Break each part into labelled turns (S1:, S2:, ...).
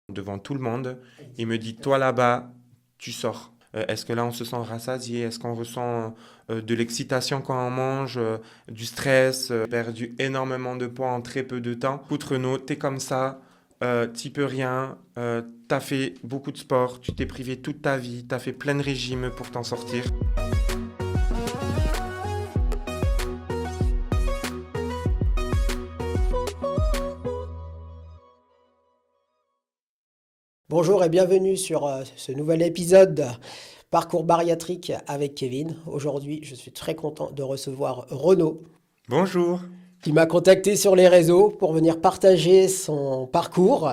S1: devant tout le monde. Il me dit, toi là-bas, tu sors. Est-ce que là, on se sent rassasié? Est-ce qu'on ressent de l'excitation quand on mange, du stress, perdu énormément de poids en très peu de temps? Écoute Renaud, t'es comme ça, t'y peux rien, t'as fait beaucoup de sport, tu t'es privé toute ta vie, t'as fait plein de régimes pour t'en sortir.
S2: Bonjour et bienvenue sur ce nouvel épisode Parcours bariatrique avec Kevin. Aujourd'hui, je suis très content de recevoir Renaud
S1: Bonjour.
S2: qui m'a contacté sur les réseaux pour venir partager son parcours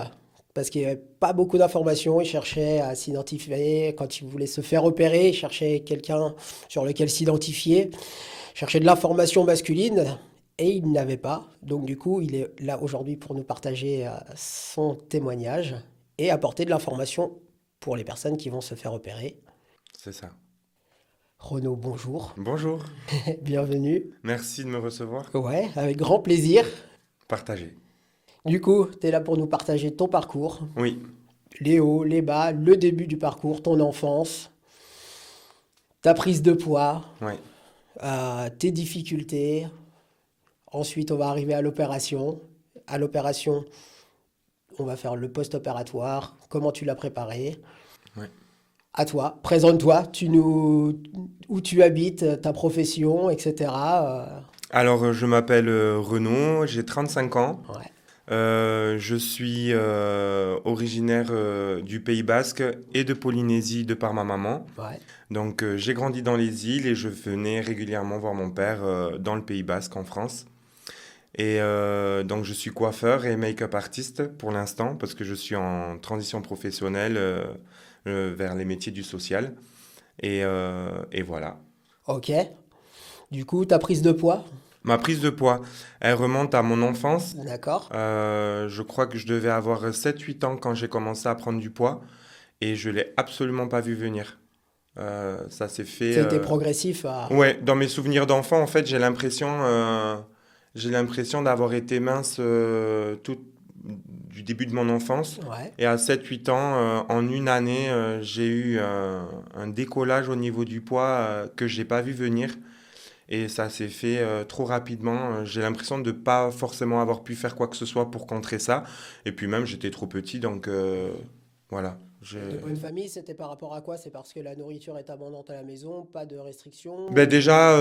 S2: parce qu'il n'y avait pas beaucoup d'informations. Il cherchait à s'identifier quand il voulait se faire opérer, il cherchait quelqu'un sur lequel s'identifier, il cherchait de l'information masculine et il n'avait pas. Donc du coup, il est là aujourd'hui pour nous partager son témoignage et apporter de l'information pour les personnes qui vont se faire opérer.
S1: C'est ça.
S2: Renaud, bonjour,
S1: Bonjour.
S2: bienvenue.
S1: Merci de me recevoir.
S2: Ouais, avec grand plaisir.
S1: Partagez.
S2: Du coup, tu es là pour nous partager ton parcours,
S1: Oui,
S2: les hauts, les bas, le début du parcours, ton enfance, ta prise de poids,
S1: ouais.
S2: tes difficultés. Ensuite, on va arriver à l'opération. À l'opération, on va faire le post-opératoire, comment tu l'as préparé.
S1: Ouais.
S2: À toi, présente-toi, où tu habites, ta profession, etc.
S1: Alors, je m'appelle Renaud, j'ai 35 ans.
S2: Ouais,
S1: Je suis originaire du Pays Basque et de Polynésie de par ma maman.
S2: ouais.
S1: Donc, j'ai grandi dans les îles et je venais régulièrement voir mon père dans le Pays Basque en France. Et donc, je suis coiffeur et make-up artiste pour l'instant parce que je suis en transition professionnelle vers les métiers du social. Et voilà.
S2: Ok. Du coup, ta prise de poids,
S1: Ma prise de poids, elle remonte à mon enfance.
S2: d'accord.
S1: Je crois que je devais avoir 7 8 ans quand j'ai commencé à prendre du poids et je l'ai absolument pas vu venir. Ça s'est fait.
S2: Ça a été progressif à...
S1: Ouais, dans mes souvenirs d'enfant, en fait, j'ai l'impression d'avoir été mince tout du début de mon enfance.
S2: Ouais,
S1: Et à 7 8 ans, en une année, j'ai eu un décollage au niveau du poids que j'ai pas vu venir. Et ça s'est fait trop rapidement. J'ai l'impression de ne pas forcément avoir pu faire quoi que ce soit pour contrer ça. Et puis même, j'étais trop petit, donc voilà.
S2: de bonne famille, c'était par rapport à quoi? C'est parce que la nourriture est abondante à la maison, pas de restrictions
S1: Ben
S2: ou...
S1: déjà,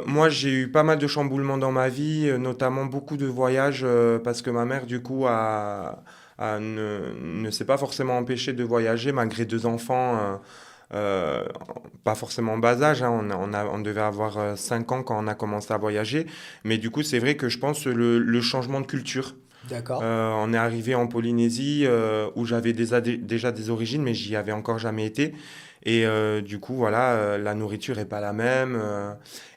S1: moi, j'ai eu pas mal de chamboulements dans ma vie, notamment beaucoup de voyages, parce que ma mère, du coup, ne s'est pas forcément empêchée de voyager, malgré 2 enfants. Pas forcément en bas âge, hein, on devait avoir 5 ans quand on a commencé à voyager, mais du coup c'est vrai que je pense le changement de culture.
S2: D'accord.
S1: On est arrivé en Polynésie où j'avais déjà des origines, mais j'y avais encore jamais été. Et du coup, voilà, la nourriture est pas la même.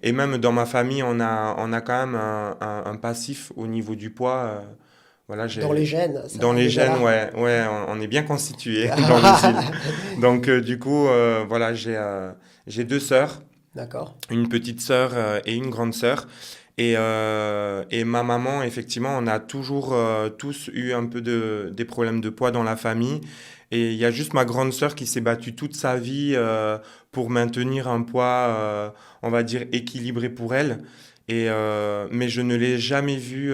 S1: Et même dans ma famille, on a quand même un passif au niveau du poids. Voilà,
S2: Dans les gènes,
S1: dans
S2: ça est
S1: les
S2: déjà
S1: gènes,
S2: là.
S1: ouais, ouais, on est bien constitué dans les îles. Donc, du coup, voilà, j'ai 2 sœurs,
S2: D'accord.
S1: une petite sœur et une grande sœur. Et ma maman, effectivement, on a toujours tous eu un peu des problèmes de poids dans la famille. Et il y a juste ma grande sœur qui s'est battue toute sa vie pour maintenir un poids, on va dire, équilibré pour elle. Mais je ne l'ai jamais vue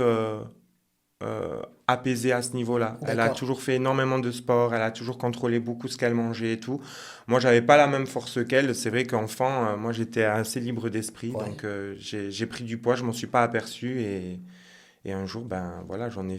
S1: apaisée à ce niveau-là. Elle a
S2: D'accord.
S1: toujours fait énormément de sport, elle a toujours contrôlé beaucoup ce qu'elle mangeait et tout. Moi, j'avais pas la même force qu'elle. C'est vrai qu'enfant, moi, j'étais assez libre d'esprit,
S2: Ouais.
S1: donc j'ai pris du poids, je m'en suis pas aperçu et un jour, ben voilà, j'en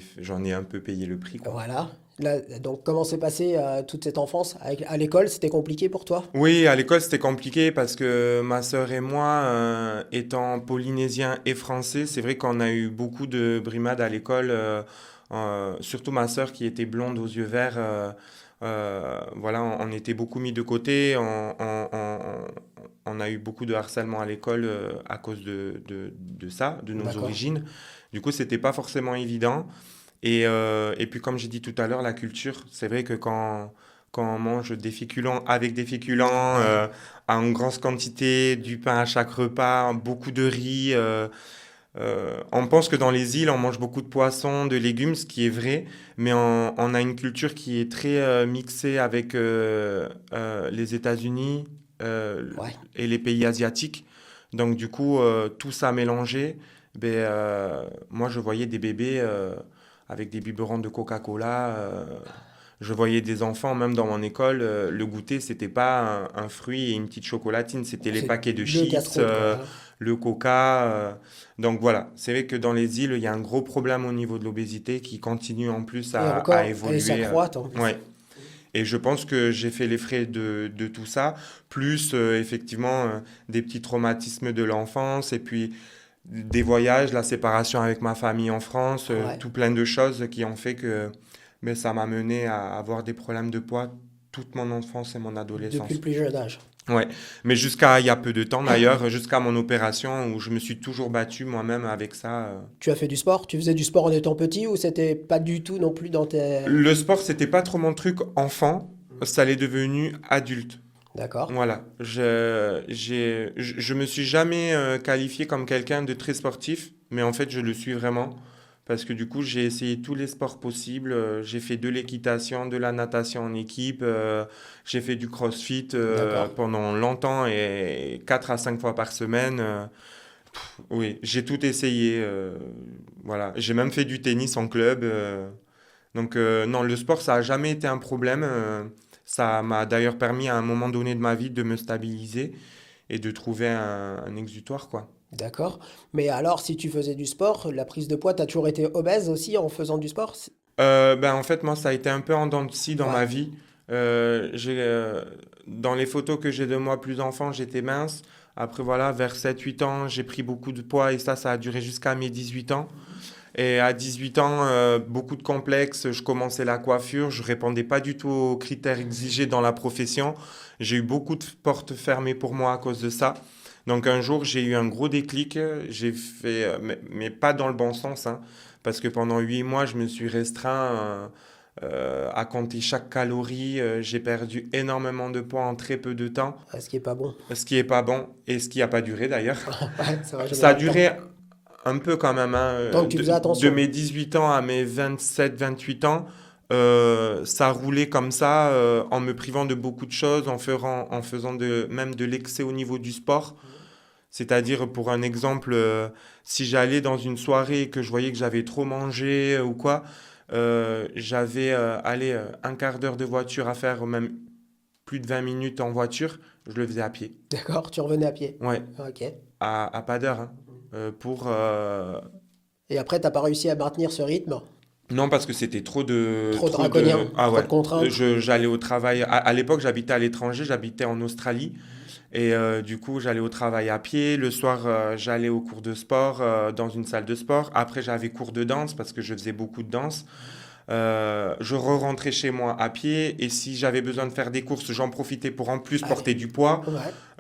S1: ai un peu payé le prix, quoi.
S2: Voilà. Là, donc, comment s'est passée toute cette enfance? À l'école, c'était compliqué pour toi?
S1: Oui, à l'école, c'était compliqué parce que ma sœur et moi, étant polynésiens et français, c'est vrai qu'on a eu beaucoup de brimades à l'école, surtout ma sœur qui était blonde aux yeux verts. Voilà, on était beaucoup mis de côté. On a eu beaucoup de harcèlement à l'école à cause de ça, de nos
S2: D'accord.
S1: origines. Du coup, c'était pas forcément évident. Et puis, comme j'ai dit tout à l'heure, la culture, c'est vrai que quand on mange des féculents avec des féculents,
S2: Ouais.
S1: en grosse quantité, du pain à chaque repas, beaucoup de riz, On pense que dans les îles, on mange beaucoup de poissons, de légumes, ce qui est vrai, mais on a une culture qui est très mixée avec les États-Unis
S2: Ouais.
S1: et les pays asiatiques. Donc du coup, tout ça mélangé, moi je voyais des bébés avec des biberons de Coca-Cola. Je voyais des enfants, même dans mon école, le goûter, c'était pas un fruit et une petite chocolatine, c'était les
S2: C'est
S1: paquets de
S2: le
S1: chips,
S2: casse-croûte, quoi, hein.
S1: le coca. Donc voilà, c'est vrai que dans les îles, il y a un gros problème au niveau de l'obésité qui continue en plus
S2: Et
S1: à
S2: encore, et ça
S1: évoluer.
S2: croît en plus.
S1: Ouais. Et je pense que j'ai fait les frais de tout ça, plus effectivement des petits traumatismes de l'enfance et puis des voyages, la séparation avec ma famille en France,
S2: Ouais.
S1: tout plein de choses qui ont fait que ça m'a mené à avoir des problèmes de poids toute mon enfance et mon
S2: Depuis le
S1: adolescence.
S2: plus jeune âge.
S1: Ouais, mais jusqu'à il y a peu de temps d'ailleurs, jusqu'à mon opération où je me suis toujours battu moi-même avec ça.
S2: Tu as fait du sport? Tu faisais du sport en étant petit ou c'était pas du tout non plus dans tes...
S1: Le sport, c'était pas trop mon truc enfant, ça l'est devenu adulte.
S2: D'accord.
S1: Voilà, je me suis jamais qualifié comme quelqu'un de très sportif, mais en fait je le suis vraiment parce que du coup j'ai essayé tous les sports possibles. J'ai fait de l'équitation, de la natation en équipe, j'ai fait du crossfit
S2: D'accord.
S1: pendant longtemps et 4 à 5 fois par semaine. Oui, j'ai tout essayé. Voilà, j'ai même fait du tennis en club. Donc non, le sport, ça n'a jamais été un problème. Ça m'a d'ailleurs permis à un moment donné de ma vie de me stabiliser et de trouver un exutoire, quoi.
S2: D'accord. Mais alors, si tu faisais du sport, la prise de poids, t'as toujours été obèse aussi en faisant du sport?
S1: En fait, moi, ça a été un peu en dents de scie dans
S2: Ouais.
S1: ma vie. Dans les photos que j'ai de moi plus enfant, j'étais mince. Après, voilà, vers 7 8 ans, j'ai pris beaucoup de poids et ça a duré jusqu'à mes 18 ans. Et à 18 ans, beaucoup de complexes, je commençais la coiffure, je répondais pas du tout aux critères exigés dans la profession. J'ai eu beaucoup de portes fermées pour moi à cause de ça. Donc un jour, j'ai eu un gros déclic, j'ai fait, mais pas dans le bon sens, hein, parce que pendant 8 mois, je me suis restreint à compter chaque calorie. J'ai perdu énormément de poids en très peu de temps,
S2: Ce qui est pas bon.
S1: ce qui est pas bon et ce qui n'a pas duré d'ailleurs.
S2: Ouais, ça va jamais
S1: Ça a
S2: dans le temps.
S1: duré un peu quand même, hein,
S2: Donc tu faisais
S1: de
S2: attention.
S1: mes 18 ans à mes 27 28 ans, ça roulait comme ça, en me privant de beaucoup de choses, en faisant même de l'excès au niveau du sport. C'est-à-dire, pour un exemple, si j'allais dans une soirée et que je voyais que j'avais trop mangé ou quoi, j'avais allez, un quart d'heure de voiture à faire, même plus de 20 minutes en voiture, je le faisais à pied.
S2: D'accord, tu revenais à pied.
S1: Ouais,
S2: Ok.
S1: à pas d'heure, hein. Pour
S2: Et après, t'as pas réussi à maintenir ce rythme?
S1: Non, parce que c'était
S2: Trop
S1: trop de.
S2: draconien,
S1: Ah
S2: trop
S1: ouais.
S2: de contraintes?
S1: J'allais au travail. À l'époque, j'habitais à l'étranger, j'habitais en Australie. Et du coup, j'allais au travail à pied. Le soir, j'allais au cours de sport dans une salle de sport. Après, j'avais cours de danse parce que je faisais beaucoup de danse. Je re-rentrais chez moi à pied. Et si j'avais besoin de faire des courses, j'en profitais pour en plus
S2: Allez.
S1: porter du poids.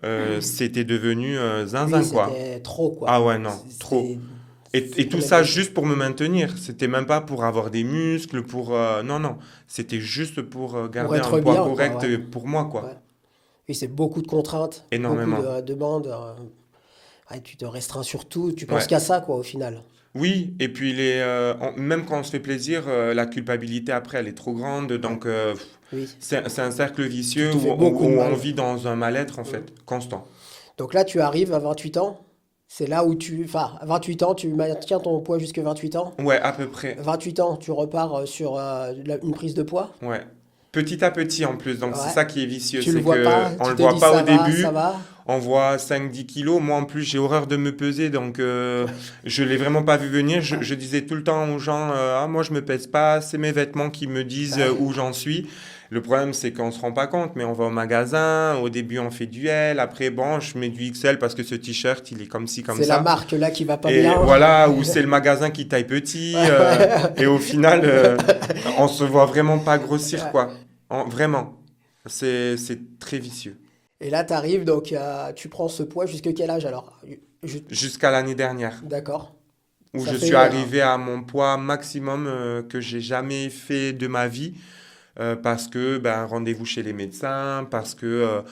S2: Ouais.
S1: C'était devenu
S2: Oui,
S1: zinzin, quoi.
S2: c'était trop, quoi.
S1: Ah ouais, non, trop. Et
S2: Ça
S1: tout
S2: prenait
S1: ça
S2: beaucoup.
S1: juste pour me maintenir. C'était même pas pour avoir des muscles, pour... non, non. C'était juste pour
S2: Pour
S1: garder un
S2: être
S1: poids
S2: bien, quoi,
S1: correct
S2: ouais.
S1: pour moi, quoi.
S2: Ouais. Oui, c'est beaucoup de contraintes, beaucoup
S1: Énormément.
S2: de demandes. Ouais, tu te restreins sur tout, tu penses
S1: Ouais.
S2: qu'à ça, quoi, au final.
S1: Oui, et puis même quand on se fait plaisir, la culpabilité après, elle est trop grande.
S2: Ouais.
S1: Donc,
S2: Oui,
S1: c'est un cercle
S2: tu
S1: vicieux
S2: te fais beaucoup de
S1: où on
S2: mal.
S1: vit dans un mal-être, en fait, constant.
S2: Donc là, tu arrives à 28 ans. C'est là où tu... Enfin, à 28 ans, tu maintiens ton poids jusque 28 ans.
S1: Ouais, à peu près.
S2: 28 ans, tu repars sur une prise de poids.
S1: Ouais. Petit à petit, en plus. Donc, c'est
S2: Ouais.
S1: ça qui est vicieux.
S2: Tu le
S1: C'est
S2: vois
S1: que
S2: pas,
S1: on
S2: tu
S1: le
S2: te
S1: voit
S2: dis
S1: pas au
S2: ça
S1: début.
S2: va.
S1: On voit 5 10 kilos. Moi, en plus, j'ai horreur de me peser, donc je l'ai vraiment pas vu venir. Je disais tout le temps aux gens, ah, moi, je me pèse pas, c'est mes vêtements qui me disent
S2: Ouais.
S1: où j'en suis. Le problème, c'est qu'on se rend pas compte, mais on va au magasin. Au début, on fait du L. Après, bon, je mets du XL parce que ce t-shirt, il est comme ci, comme
S2: C'est la
S1: ça.
S2: marque là qui va pas
S1: Et
S2: bien.
S1: voilà, ou c'est le magasin qui taille petit. Et au final, on se voit vraiment pas grossir,
S2: Ouais.
S1: quoi. Vraiment. C'est très vicieux.
S2: Et là, tu arrives, donc tu prends ce poids jusque quel âge alors?
S1: Jusqu'à l'année dernière,
S2: D'accord.
S1: où
S2: Ça
S1: je suis
S2: fait
S1: arrivé à mon poids maximum que j'ai jamais fait de ma vie. parce que ben, rendez-vous chez les médecins, parce que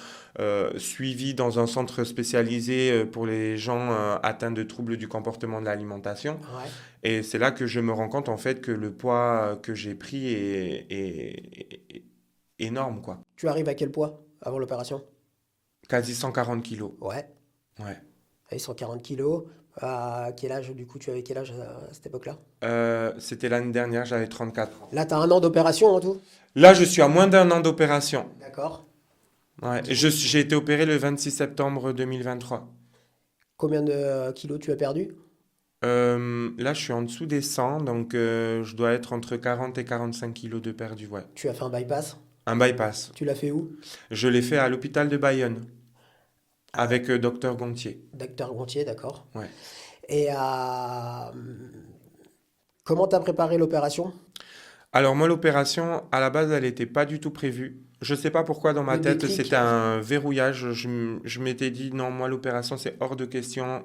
S1: suivi dans un centre spécialisé pour les gens atteints de troubles du comportement de l'alimentation.
S2: Ouais.
S1: Et c'est là que je me rends compte en fait que le poids que j'ai pris est énorme, quoi.
S2: Tu arrives à quel poids avant l'opération?
S1: Quasi 140 kilos.
S2: Ouais.
S1: Ouais.
S2: Allez, 140 kilos. À quel âge, du coup, tu avais quel âge à cette époque-là?
S1: C'était l'année dernière, j'avais 34 ans.
S2: Là, tu as un an d'opération en tout?
S1: Là, je suis à moins d'un an d'opération.
S2: D'accord.
S1: Ouais.
S2: Du coup,
S1: J'ai été opéré le 26 septembre 2023.
S2: combien de kilos tu as perdu?
S1: Là, je suis en dessous des 100, donc je dois être entre 40 et 45 kilos de perdu, ouais.
S2: Tu as fait un bypass?
S1: Un bypass.
S2: Tu l'as fait où?
S1: Je l'ai fait à l'hôpital de Bayonne
S2: Ah,
S1: avec Docteur Gontier.
S2: Docteur Gontier, d'accord.
S1: Ouais.
S2: Et comment t'as préparé l'opération?
S1: Alors moi, l'opération, à la base, elle n'était pas du tout prévue. Je sais pas pourquoi dans ma
S2: Le
S1: tête,
S2: déclic?
S1: c'était un verrouillage. Je m'étais dit, non, moi, l'opération, c'est hors de question.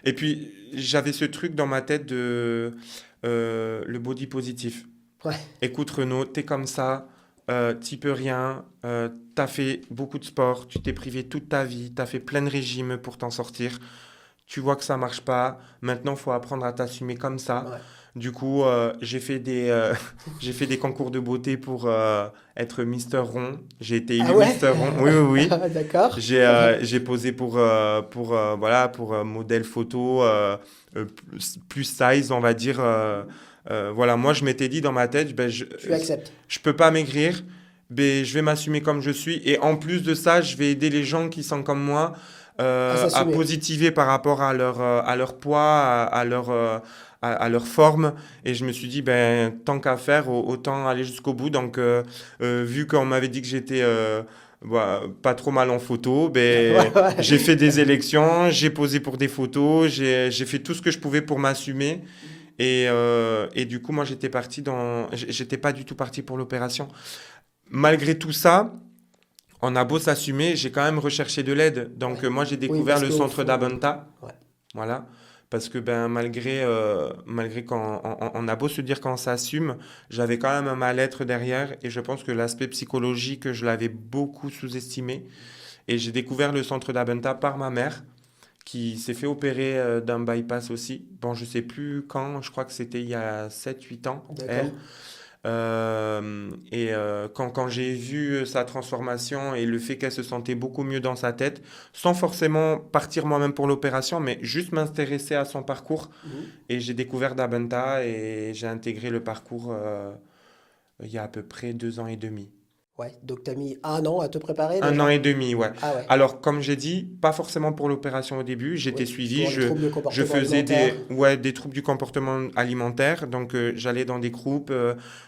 S1: Et puis, j'avais ce truc dans ma tête de le body positif.
S2: Ouais.
S1: Écoute, Renaud, t'es comme ça, t'y peux rien, t'as fait beaucoup de sport, tu t'es privé toute ta vie, t'as fait plein de régimes pour t'en sortir. Tu vois que ça marche pas. Maintenant, faut apprendre à t'assumer comme ça.
S2: Ouais.
S1: Du coup, j'ai fait des concours de beauté pour être Mister Rond. J'ai été
S2: Ah
S1: élu
S2: ouais?
S1: Mister Rond. Oui, oui, oui.
S2: D'accord.
S1: J'ai posé voilà, pour modèle photo plus size, on va dire. Voilà, moi, je m'étais dit dans ma tête, ben,
S2: Tu acceptes.
S1: je peux pas maigrir, ben, je vais m'assumer comme je suis. Et en plus de ça, je vais aider les gens qui sont comme moi
S2: À
S1: à
S2: s'assumer.
S1: positiver par rapport à leur poids, à leur forme. Et je me suis dit, ben, tant qu'à faire, autant aller jusqu'au bout. Donc, vu qu'on m'avait dit que j'étais pas trop mal en photo, ben,
S2: Ouais, ouais.
S1: j'ai fait des élections, j'ai posé pour des photos, j'ai fait tout ce que je pouvais pour m'assumer. Et du coup, moi, j'étais pas du tout parti pour l'opération. Malgré tout ça, on a beau s'assumer, j'ai quand même recherché de l'aide. Donc,
S2: Ouais.
S1: moi, j'ai
S2: Oui,
S1: découvert
S2: parce
S1: le
S2: qu'au
S1: centre
S2: fond,
S1: d'Abanta.
S2: ouais.
S1: Voilà. Parce que ben, malgré quand on a beau se dire qu'on s'assume, j'avais quand même un mal-être derrière. Et je pense que l'aspect psychologique, je l'avais beaucoup sous-estimé. Et j'ai découvert le centre d'Abenta par ma mère, qui s'est fait opérer d'un bypass aussi. Bon, je sais plus quand, je crois que c'était il y a 7 8 ans,
S2: D'accord.
S1: elle. Quand j'ai vu sa transformation et le fait qu'elle se sentait beaucoup mieux dans sa tête, sans forcément partir moi-même pour l'opération, mais juste m'intéresser à son parcours.
S2: Mhm.
S1: Et j'ai découvert Dabenta et j'ai intégré le parcours il y a à peu près 2 ans et demi.
S2: Ouais. Donc, t'as mis un an à te préparer
S1: Un an
S2: déjà?
S1: et demi, ouais.
S2: Ah ouais.
S1: Alors, comme j'ai dit, pas forcément pour l'opération au début, j'étais
S2: Oui.
S1: suivi,
S2: Pour les troubles de
S1: je
S2: comportement
S1: faisais
S2: alimentaire.
S1: des troubles du comportement alimentaire, donc j'allais dans des groupes,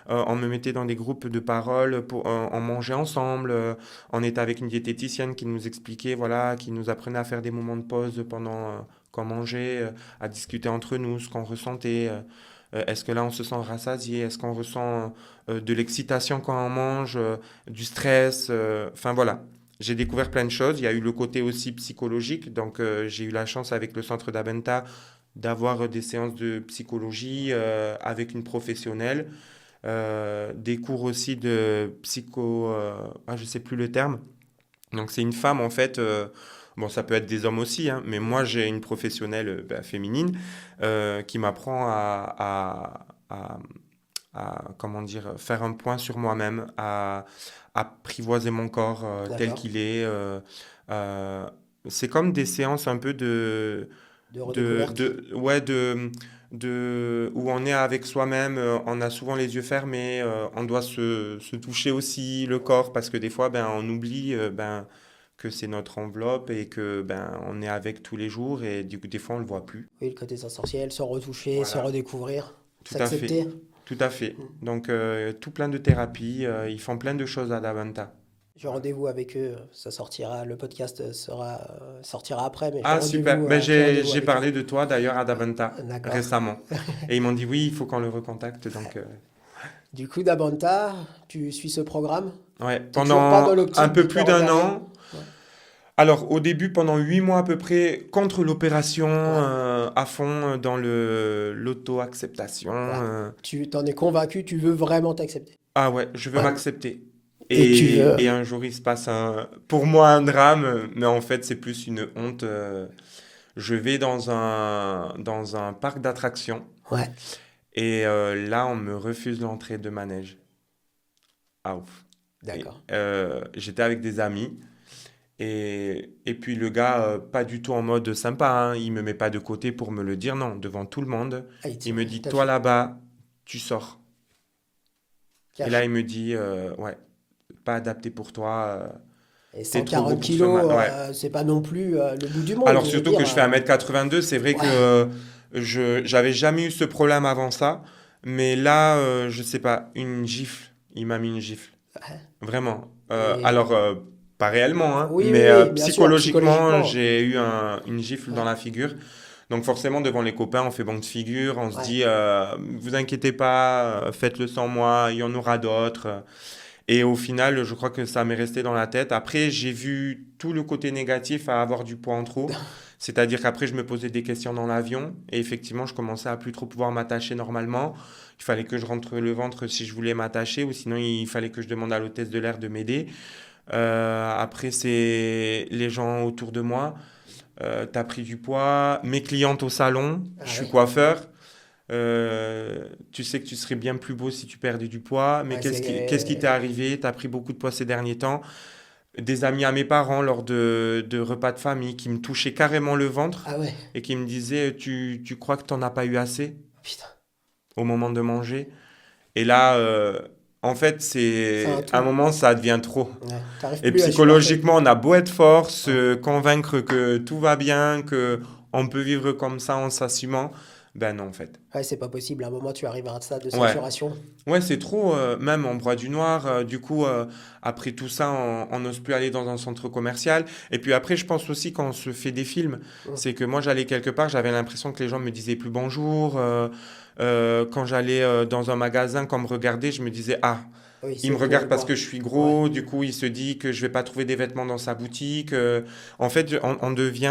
S1: on me mettait dans des groupes de parole, on mangeait ensemble, on était avec une diététicienne qui nous expliquait, voilà, qui nous apprenait à faire des moments de pause pendant qu'on mangeait, à discuter entre nous, ce qu'on ressentait. Est-ce que là on se sent rassasié? Est-ce qu'on ressent de l'excitation quand on mange, du stress? Enfin voilà, j'ai découvert plein de choses. Il y a eu le côté aussi psychologique. Donc j'ai eu la chance avec le centre d'Abenta d'avoir des séances de psychologie avec une professionnelle, des cours aussi de psycho, je sais plus le terme. Donc c'est une femme en fait. Bon, ça peut être des hommes aussi, hein, mais moi j'ai une professionnelle féminine qui m'apprend comment dire, faire un point sur moi-même, à apprivoiser mon corps tel
S2: D'accord.
S1: qu'il est. Euh, c'est comme des séances un peu
S2: De redécouverte.
S1: ouais, où on est avec soi-même, on a souvent les yeux fermés, on doit se toucher aussi le corps parce que des fois, ben, on oublie que c'est notre enveloppe et que ben, on est avec tous les jours et du coup, des fois, on le voit plus.
S2: Oui, le côté sensoriel, se retoucher, se
S1: Voilà.
S2: redécouvrir,
S1: Tout à fait.
S2: s'accepter.
S1: Tout à fait.
S2: Mm.
S1: Donc, tout plein de thérapies, ils font plein de choses à Davanta.
S2: J'ai rendez-vous avec eux, ça sortira, le podcast sortira après, mais
S1: Ah, super. Ben,
S2: j'ai rendez-vous
S1: j'ai
S2: avec eux.
S1: parlé de toi d'ailleurs à Davanta
S2: D'accord.
S1: récemment. Et ils m'ont dit oui, il faut qu'on le recontacte. Donc,
S2: Du coup, Dabanta, tu suis ce programme?
S1: ouais,
S2: T'es toujours pas dans
S1: pendant un
S2: l'optique
S1: peu
S2: de te
S1: plus
S2: faire
S1: d'un
S2: repérer?
S1: an,
S2: Ouais.
S1: Alors, au début, pendant 8 mois à peu près, contre l'opération,
S2: Ouais,
S1: à fond dans l'auto-acceptation.
S2: ouais. Tu t'en es convaincu, tu veux vraiment t'accepter.
S1: Ah ouais, je veux
S2: Ouais.
S1: m'accepter.
S2: Et tu veux.
S1: Et un jour, il se passe pour moi un drame, mais en fait, c'est plus une honte. Je vais dans un parc d'attractions
S2: Ouais,
S1: et là, on me refuse l'entrée de manège. Ah ouf. Et,
S2: d'accord.
S1: j'étais avec des amis et puis le gars, pas du tout en mode sympa, hein, il me met pas de côté pour me le dire, non, devant tout le monde,
S2: Ah,
S1: il me dit,
S2: t'a
S1: toi
S2: fait
S1: là-bas, tu sors. Et là,
S2: cash.
S1: il me dit, ouais, pas adapté pour toi,
S2: Et
S1: t'es trop gros
S2: 140
S1: pour ce
S2: kilos,
S1: Ouais.
S2: c'est pas non plus le bout du monde,
S1: Alors
S2: je veux
S1: surtout
S2: dire.
S1: que je fais 1m82, c'est vrai que
S2: Ouais,
S1: j'avais jamais eu ce problème avant ça, mais là, je sais pas, une gifle, il m'a mis une gifle,
S2: ouais.
S1: vraiment.
S2: Et
S1: Pas réellement, hein,
S2: oui, oui,
S1: mais
S2: oui, bien sûr,
S1: psychologiquement,
S2: psychologiquement.
S1: j'ai eu une gifle dans
S2: Ouais,
S1: la figure. Donc forcément, devant les copains, on fait bonne figure, on se
S2: ouais.
S1: dit, vous inquiétez pas, faites-le sans moi, il y en aura d'autres. Et au final, je crois que ça m'est resté dans la tête. Après, j'ai vu tout le côté négatif à avoir du poids en trop. C'est-à-dire qu'après, je me posais des questions dans l'avion et effectivement, je commençais à plus trop pouvoir m'attacher normalement. Il fallait que je rentre le ventre si je voulais m'attacher ou sinon il fallait que je demande à l'hôtesse de l'air de m'aider. Après, c'est les gens autour de moi. T'as pris du poids. Mes clientes au salon, je
S2: Ah
S1: suis
S2: oui,
S1: coiffeur. Tu sais que tu serais bien plus beau si tu perdais du poids, mais
S2: ouais,
S1: qu'est-ce qui t'est
S2: c'est.
S1: arrivé? Tu as pris beaucoup de poids ces derniers temps. Des amis à mes parents lors de repas de famille qui me touchaient carrément le ventre
S2: Ah ouais,
S1: et qui me disaient, tu crois que t'en as pas eu assez
S2: putain,
S1: au moment de manger? Et là, en fait,
S2: c'est un
S1: c'est à un
S2: tout.
S1: moment, ça devient trop.
S2: Ouais, t'arrives
S1: Et
S2: plus à supporter.
S1: psychologiquement, on a beau être fort,
S2: Ouais.
S1: se convaincre que tout va bien, que on peut vivre comme ça en s'assumant, ben non, en fait.
S2: Ouais, c'est pas possible. À un moment, tu arrives à un stade de
S1: Ouais.
S2: saturation.
S1: Ouais, c'est trop, même on boit du noir, du coup, après tout ça, on n'ose plus aller dans un centre commercial. Et puis après, je pense aussi quand on se fait des films,
S2: Mm.
S1: c'est que moi j'allais quelque part, j'avais l'impression que les gens me disaient plus bonjour. Quand j'allais dans un magasin, quand on me regardait, je me disais, ah,
S2: Oui,
S1: il me
S2: c'est pour
S1: regarde
S2: le
S1: parce que
S2: poids.
S1: je suis
S2: Ouais.
S1: gros, du coup il se dit que je vais pas trouver des vêtements dans sa boutique. En fait, on devient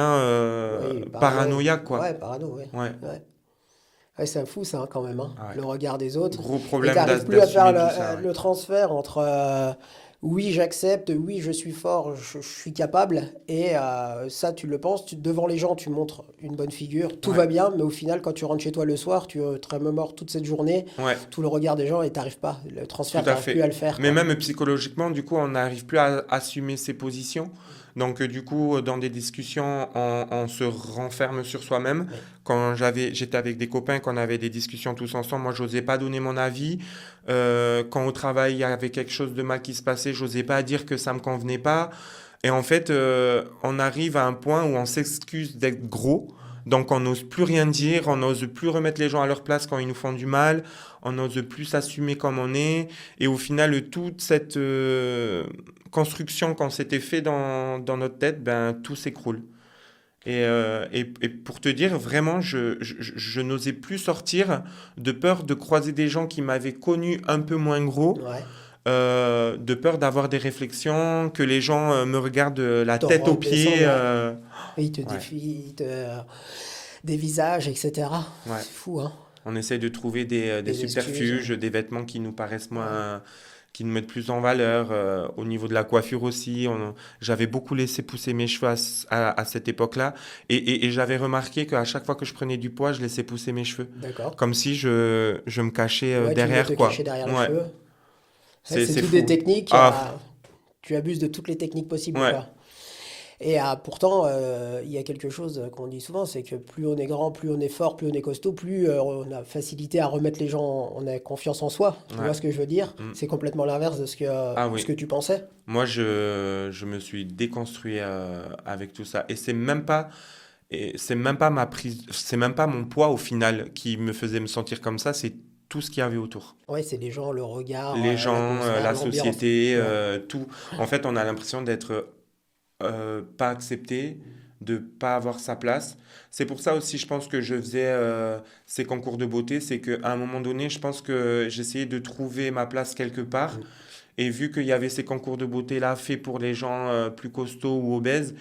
S2: Oui, parano.
S1: paranoïaque, quoi.
S2: Ouais, parano, ouais.
S1: Ouais,
S2: Ouais. Ouais, c'est fou ça, hein, quand même, hein,
S1: ouais.
S2: le regard des autres.
S1: Gros
S2: Et
S1: problème
S2: t'arrives plus à faire
S1: d'assumer tout ça, ouais.
S2: le transfert entre oui, j'accepte, oui, je suis fort, je suis capable, et ça, tu le penses, devant les gens, tu montres une bonne figure, tout
S1: Ouais,
S2: va bien, mais au final, quand tu rentres chez toi le soir, tu te remémores toute cette journée,
S1: ouais.
S2: tout le regard des gens, et t'arrives pas. Le
S1: Tout
S2: transfert,
S1: à
S2: t'arrives plus à
S1: fait.
S2: le faire,
S1: Mais
S2: quoi.
S1: même psychologiquement, du coup, on n'arrive plus à assumer ses positions. Donc, du coup, dans des discussions, on se renferme sur soi-même.
S2: Oui,
S1: Quand j'étais avec des copains, quand on avait des discussions tous ensemble, moi, j'osais pas donner mon avis. Quand au travail, il y avait quelque chose de mal qui se passait, j'osais pas dire que ça me convenait pas. Et en fait, on arrive à un point où on s'excuse d'être gros. Donc, on n'ose plus rien dire, on n'ose plus remettre les gens à leur place quand ils nous font du mal, on n'ose plus s'assumer comme on est. Et au final, toute cette construction qu'on s'était fait dans notre tête, ben, tout s'écroule. Et pour te dire, vraiment, je n'osais plus sortir de peur de croiser des gens qui m'avaient connu un peu moins gros,
S2: ouais.
S1: de peur d'avoir des réflexions, que les gens me regardent la
S2: Te
S1: tête aux pieds.
S2: redescendre, ouais. Et ils te
S1: Ouais,
S2: défient, des visages, etc.
S1: ouais.
S2: C'est fou, hein.
S1: On essaie de trouver des
S2: Des excuses.
S1: subterfuges, des vêtements qui nous paraissent
S2: Ouais.
S1: moins, qui nous mettent plus en valeur. Au niveau de la coiffure aussi, j'avais beaucoup laissé pousser mes cheveux à cette époque-là. Et j'avais remarqué qu'à chaque fois que je prenais du poids, je laissais pousser mes cheveux.
S2: D'accord.
S1: Comme si je me cachais
S2: Ouais, tu voulais te
S1: derrière,
S2: cacher
S1: quoi.
S2: derrière les
S1: Ouais,
S2: cheveux. Ouais, c'est
S1: c'est
S2: toutes des
S1: fou.
S2: techniques.
S1: Ah,
S2: Tu abuses de toutes les techniques possibles,
S1: ouais,
S2: quoi. Et pourtant, il y a quelque chose qu'on dit souvent, c'est que plus on est grand, plus on est fort, plus on est costaud, plus on a facilité à remettre les gens, on a confiance en soi. Tu
S1: ouais.
S2: vois ce que je veux dire?
S1: Mm.
S2: C'est complètement l'inverse de
S1: Ah
S2: ce que
S1: oui.
S2: tu pensais.
S1: Moi, je me suis déconstruit avec tout ça. Et c'est même pas ma prise, c'est même pas mon poids au final qui me faisait me sentir comme ça, c'est tout ce qu'il y avait autour.
S2: Ouais, c'est les gens, le regard,
S1: Les gens,
S2: l'atmosphère,
S1: la
S2: l'ambiance.
S1: société,
S2: Ouais.
S1: tout. En fait, on a l'impression d'être pas accepté, de pas avoir sa place. C'est pour ça aussi, je pense que je faisais ces concours de beauté, c'est qu'à un moment donné, je pense que j'essayais de trouver ma place quelque part.
S2: Mm.
S1: Et vu qu'il y avait ces concours de beauté là faits pour les gens plus costauds ou obèses,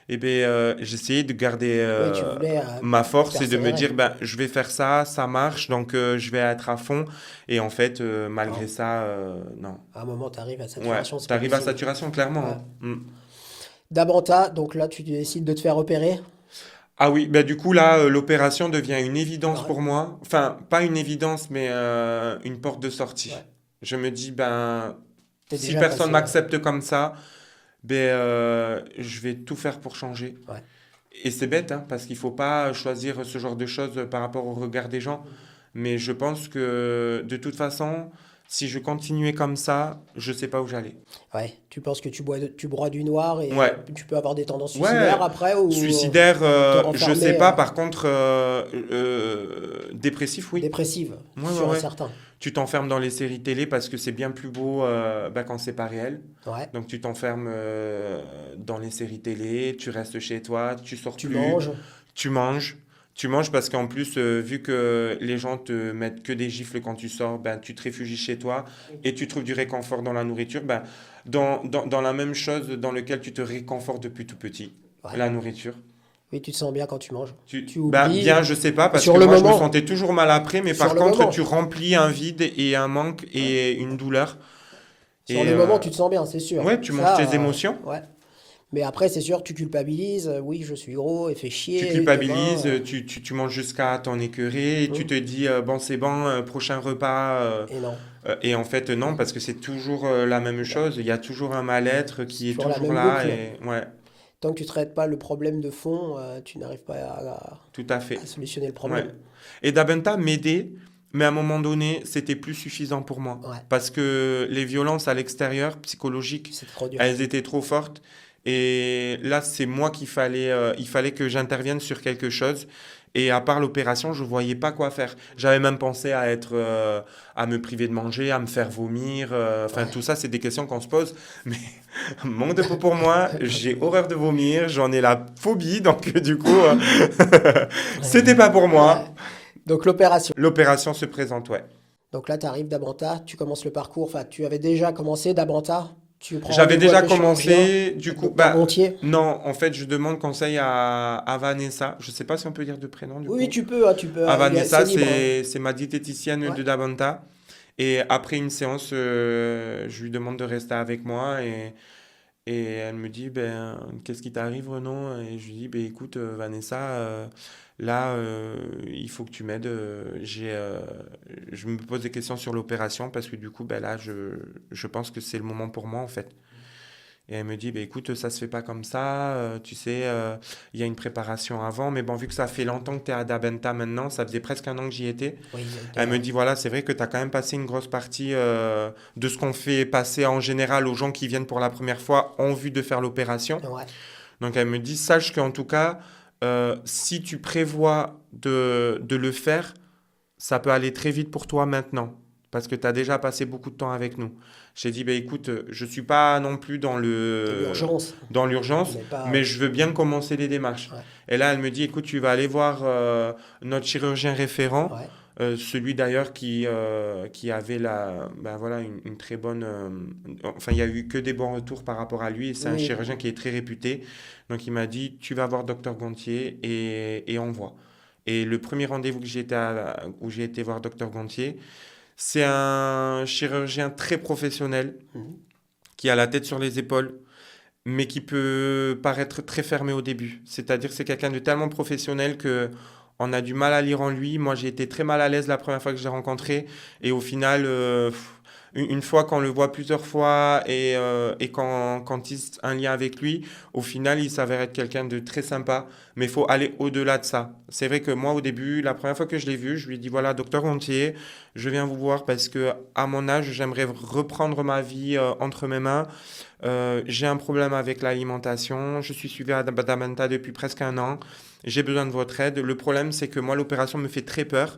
S1: et ben, j'essayais de garder
S2: Oui, tu voulais
S1: ma force et de me
S2: persévérer.
S1: dire, ben, je vais faire ça, ça marche, donc je vais être à fond. Et en fait, malgré
S2: Non.
S1: ça, non.
S2: À un moment, tu arrives à
S1: Ouais,
S2: saturation, c'est pas
S1: t'arrives à
S2: possible.
S1: saturation, clairement,
S2: Ouais.
S1: hein. Mm.
S2: Dabanta, donc là, tu décides de te faire opérer.
S1: Ah oui, ben du coup là, l'opération devient une évidence
S2: Ouais.
S1: pour moi. Enfin, pas une évidence, mais une porte de sortie.
S2: Ouais.
S1: Je me dis, ben,
S2: T'es
S1: si
S2: déjà
S1: personne
S2: passé.
S1: m'accepte comme ça, ben, je vais tout faire pour changer.
S2: Ouais.
S1: Et c'est bête, hein, parce qu'il faut pas choisir ce genre de choses par rapport au regard des gens. Mais je pense que de toute façon, si je continuais comme ça, je sais pas où j'allais.
S2: Ouais. Tu penses que tu broies du noir et
S1: Ouais,
S2: tu peux avoir des tendances suicidaires
S1: ouais,
S2: après ou
S1: suicidaire,
S2: te
S1: je sais
S2: renfermer
S1: pas. Par contre, dépressif, oui.
S2: dépressive,
S1: Ouais, ouais,
S2: sûr et
S1: ouais.
S2: certain.
S1: Tu t'enfermes dans les séries télé parce que c'est bien plus beau bah, quand c'est pas réel.
S2: Ouais.
S1: Donc tu t'enfermes dans les séries télé, tu restes chez toi, tu sors
S2: Tu
S1: plus,
S2: manges.
S1: tu manges. Tu manges parce qu'en plus, vu que les gens te mettent que des gifles quand tu sors, ben, tu te réfugies chez toi et tu trouves du réconfort dans la nourriture. Ben, dans la même chose dans laquelle tu te réconfortes depuis tout petit,
S2: Ouais.
S1: la nourriture.
S2: Oui, tu te sens bien quand tu manges. Tu
S1: Ben,
S2: oublies.
S1: bien, je sais pas,
S2: Et
S1: parce
S2: sur
S1: que
S2: le
S1: moi, je me
S2: moment,
S1: sentais toujours mal après, mais
S2: sur
S1: par
S2: le
S1: contre, tu
S2: moment,
S1: remplis un vide et un manque
S2: ouais.
S1: et une douleur.
S2: Sur
S1: Et
S2: le moment, tu te sens bien, c'est sûr.
S1: ouais, tu manges tes
S2: Ça,
S1: émotions,
S2: ouais. Mais après, c'est sûr, tu culpabilises. Oui, je suis gros et fais
S1: tu
S2: chier.
S1: culpabilises,
S2: Demain,
S1: tu manges jusqu'à t'en écœurer, et tu te dis, bon, c'est bon, prochain repas.
S2: et non.
S1: Et en fait, non, parce que c'est toujours la même
S2: Bah,
S1: chose. Il y a toujours un mal-être
S2: c'est
S1: qui est
S2: toujours la
S1: toujours
S2: même
S1: là.
S2: boucle.
S1: Et ouais,
S2: Tant que tu traites pas le problème de fond, tu n'arrives pas
S1: tout à
S2: à
S1: fait.
S2: solutionner le
S1: Ouais.
S2: problème.
S1: Et Dabenta m'aidait, mais à un moment donné, c'était plus suffisant pour moi.
S2: Ouais,
S1: Parce que les violences à l'extérieur, psychologiques,
S2: c'est trop dur.
S1: elles étaient trop fortes. Et là, c'est moi il fallait que j'intervienne sur quelque chose. Et à part l'opération, je voyais pas quoi faire. J'avais même pensé à me priver de manger, à me faire vomir. Enfin,
S2: Ouais.
S1: tout ça, c'est des questions qu'on se pose. Mais manque de peau pour moi, j'ai horreur de vomir, j'en ai la phobie. Donc, du coup, c'était pas pour
S2: Ouais.
S1: moi.
S2: Donc l'opération.
S1: L'opération se présente, ouais.
S2: Donc là, tu arrives d'Abranta, tu commences le parcours. Enfin, tu avais déjà commencé d'Abranta. Tu prends
S1: J'avais
S2: rendez-vous
S1: déjà
S2: avec le chirurgien,
S1: commencé, du
S2: avec
S1: coup,
S2: docteur
S1: bah,
S2: Gontier.
S1: non, en fait, je demande conseil à Vanessa. Je sais pas si on peut dire de prénom, du
S2: Oui, oui,
S1: coup.
S2: tu peux, hein, tu peux.
S1: À
S2: C'est
S1: Vanessa,
S2: libre, hein.
S1: c'est ma diététicienne
S2: Ouais.
S1: de Davanta. Et après une séance, je lui demande de rester avec moi et elle me dit, ben, qu'est-ce qui t'arrive, Renaud? Et je lui dis, ben, écoute, Vanessa, là, il faut que tu m'aides. Je me pose des questions sur l'opération parce que du coup, ben, là, je pense que c'est le moment pour moi, en fait. Et elle me dit, ben, écoute, ça se fait pas comme ça, tu sais, il y a une préparation avant, mais bon, vu que ça fait longtemps que tu es à Dabenta maintenant, ça faisait presque un an que j'y étais,
S2: Oui,
S1: elle me dit, voilà, c'est vrai que tu as quand même passé une grosse partie de ce qu'on fait passer en général aux gens qui viennent pour la première fois en vue de faire l'opération.
S2: ouais.
S1: Donc elle me dit, sache qu'en tout cas, si tu prévois de le faire, ça peut aller très vite pour toi maintenant, parce que tu as déjà passé beaucoup de temps avec nous. J'ai dit, bah, écoute, je ne suis pas non plus
S2: L'urgence,
S1: dans l'urgence,
S2: mais pas.
S1: mais je veux bien commencer les démarches.
S2: Ouais,
S1: Et là, elle me dit, écoute, tu vas aller voir notre chirurgien référent,
S2: ouais.
S1: celui d'ailleurs qui avait ben voilà, une très bonne... enfin, il n'y a eu que des bons retours par rapport à lui, et c'est un
S2: Oui,
S1: chirurgien qui est très réputé. Donc il m'a dit, tu vas voir docteur Gontier et on voit. Et le premier rendez-vous où j'ai été voir docteur Gontier, c'est un chirurgien très professionnel
S2: mhm.
S1: qui a la tête sur les épaules, mais qui peut paraître très fermé au début. C'est-à-dire que c'est quelqu'un de tellement professionnel que on a du mal à lire en lui. Moi, j'ai été très mal à l'aise la première fois que je l'ai rencontré. Et au final, une fois qu'on le voit plusieurs fois et qu'on tisse un lien avec lui, au final, il s'avère être quelqu'un de très sympa. Mais il faut aller au-delà de ça. C'est vrai que moi, au début, la première fois que je l'ai vu, je lui ai dit, voilà, docteur Gontier, je viens vous voir parce que à mon âge, j'aimerais reprendre ma vie entre mes mains. J'ai un problème avec l'alimentation. Je suis suivi à Badamanta depuis presque un an. J'ai besoin de votre aide. Le problème, c'est que moi, l'opération me fait très peur.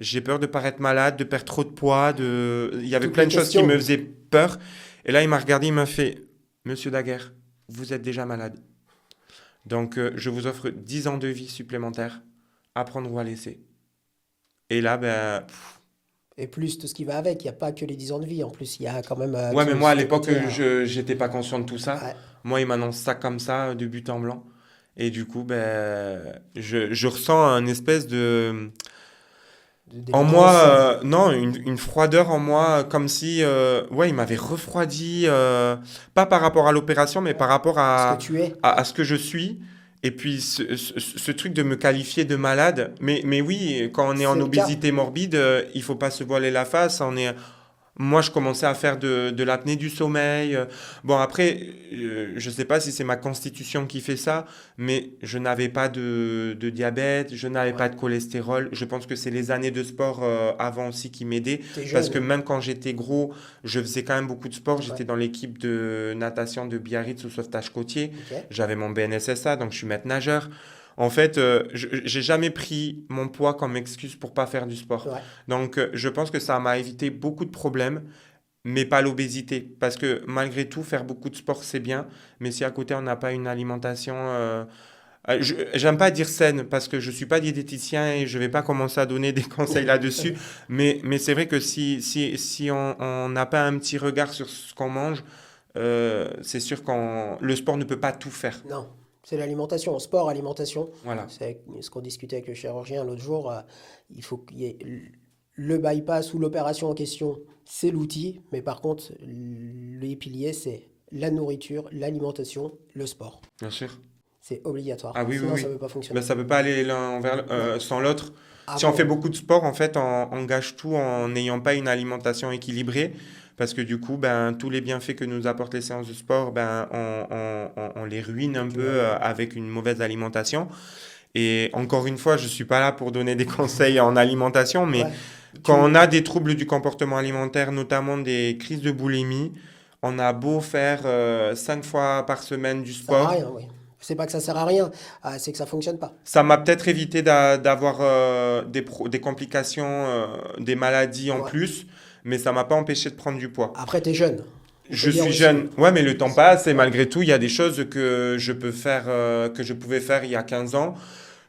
S1: J'ai peur de paraître malade, de perdre trop de poids. Il y avait
S2: Toutes
S1: plein
S2: les
S1: de choses qui me
S2: questions.
S1: faisaient peur. Et là, il m'a regardé, il m'a fait, Monsieur Daguerre, vous êtes déjà malade. Donc, je vous offre 10 ans de vie supplémentaires à prendre ou à laisser. Et là, ben,
S2: Et plus tout ce qui va avec, il n'y a pas que les 10 ans de vie. En plus, il y a quand même
S1: Ouais, mais moi, à
S2: ce
S1: l'époque,
S2: côté.
S1: je j'étais pas conscient de tout ça.
S2: Ouais,
S1: Moi, il m'annonce ça comme ça, de but en blanc. Et du coup, ben, je ressens un espèce de...
S2: de
S1: En moi,
S2: délivrance.
S1: non, une froideur en moi, comme si, ouais, il m'avait refroidi, pas par rapport à l'opération, mais par rapport
S2: Ce que tu es.
S1: à ce que je suis. Et puis, ce truc de me qualifier de malade. Mais oui, quand on est
S2: C'est
S1: en
S2: le cas.
S1: obésité morbide, il faut pas se voiler la face. Moi, je commençais à faire de l'apnée du sommeil. Bon, après, je ne sais pas si c'est ma constitution qui fait ça, mais je n'avais pas de diabète, je n'avais
S2: Ouais.
S1: pas de cholestérol. Je pense que c'est les années de sport avant aussi qui m'aidaient,
S2: T'es
S1: parce que
S2: jeune.
S1: même quand j'étais gros, je faisais quand même beaucoup de sport.
S2: Ouais.
S1: J'étais dans l'équipe de natation de Biarritz au sauvetage côtier.
S2: Ok.
S1: J'avais mon BNSSA, donc je suis maître nageur. En fait, j'ai jamais pris mon poids comme excuse pour pas faire du sport.
S2: Ouais.
S1: Donc, je pense que ça m'a évité beaucoup de problèmes, mais pas l'obésité. Parce que malgré tout, faire beaucoup de sport, c'est bien. Mais si à côté, on n'a pas une alimentation... j'aime pas dire saine, parce que je suis pas diététicien et je vais pas commencer à donner des conseils là-dessus. Mais c'est vrai que si on n'a pas un petit regard sur ce qu'on mange, c'est sûr que le sport ne peut pas tout faire.
S2: Non, c'est l'alimentation. Sport, alimentation.
S1: Voilà.
S2: C'est ce qu'on discutait avec le chirurgien l'autre jour. Il faut qu'il y ait le bypass ou l'opération en question, c'est l'outil. Mais par contre, les piliers, c'est la nourriture, l'alimentation, le sport.
S1: Bien sûr.
S2: C'est obligatoire.
S1: Ah oui, oui,
S2: Sinon, ça ne
S1: oui.
S2: peut pas
S1: Ben,
S2: fonctionner.
S1: ça peut pas aller
S2: Non.
S1: sans l'autre.
S2: Ah
S1: Si on fait
S2: bon?
S1: beaucoup de sport, en fait, on gâche tout en n'ayant pas une alimentation équilibrée. Parce que du coup, ben, tous les bienfaits que nous apportent les séances de sport, ben, on les ruine un peu
S2: Ouais.
S1: avec une mauvaise alimentation. Et encore une fois, je suis pas là pour donner des conseils en alimentation, mais
S2: Ouais.
S1: quand on
S2: Tu...
S1: a des troubles du comportement alimentaire, notamment des crises de boulimie, on a beau faire 5 fois par semaine du
S2: Ça sert à
S1: sport.
S2: rien, oui. C'est pas que ça sert à rien, c'est que ça fonctionne pas.
S1: Ça m'a peut-être évité d'avoir des complications, des maladies en
S2: Ouais.
S1: plus, mais ça m'a pas empêché de prendre du poids.
S2: Après, t'es jeune. On peut
S1: Je
S2: dire
S1: suis
S2: aussi.
S1: jeune, ouais, mais le temps passe et
S2: Ouais.
S1: malgré tout, il y a des choses que je peux faire, que je pouvais faire il y a 15 ans,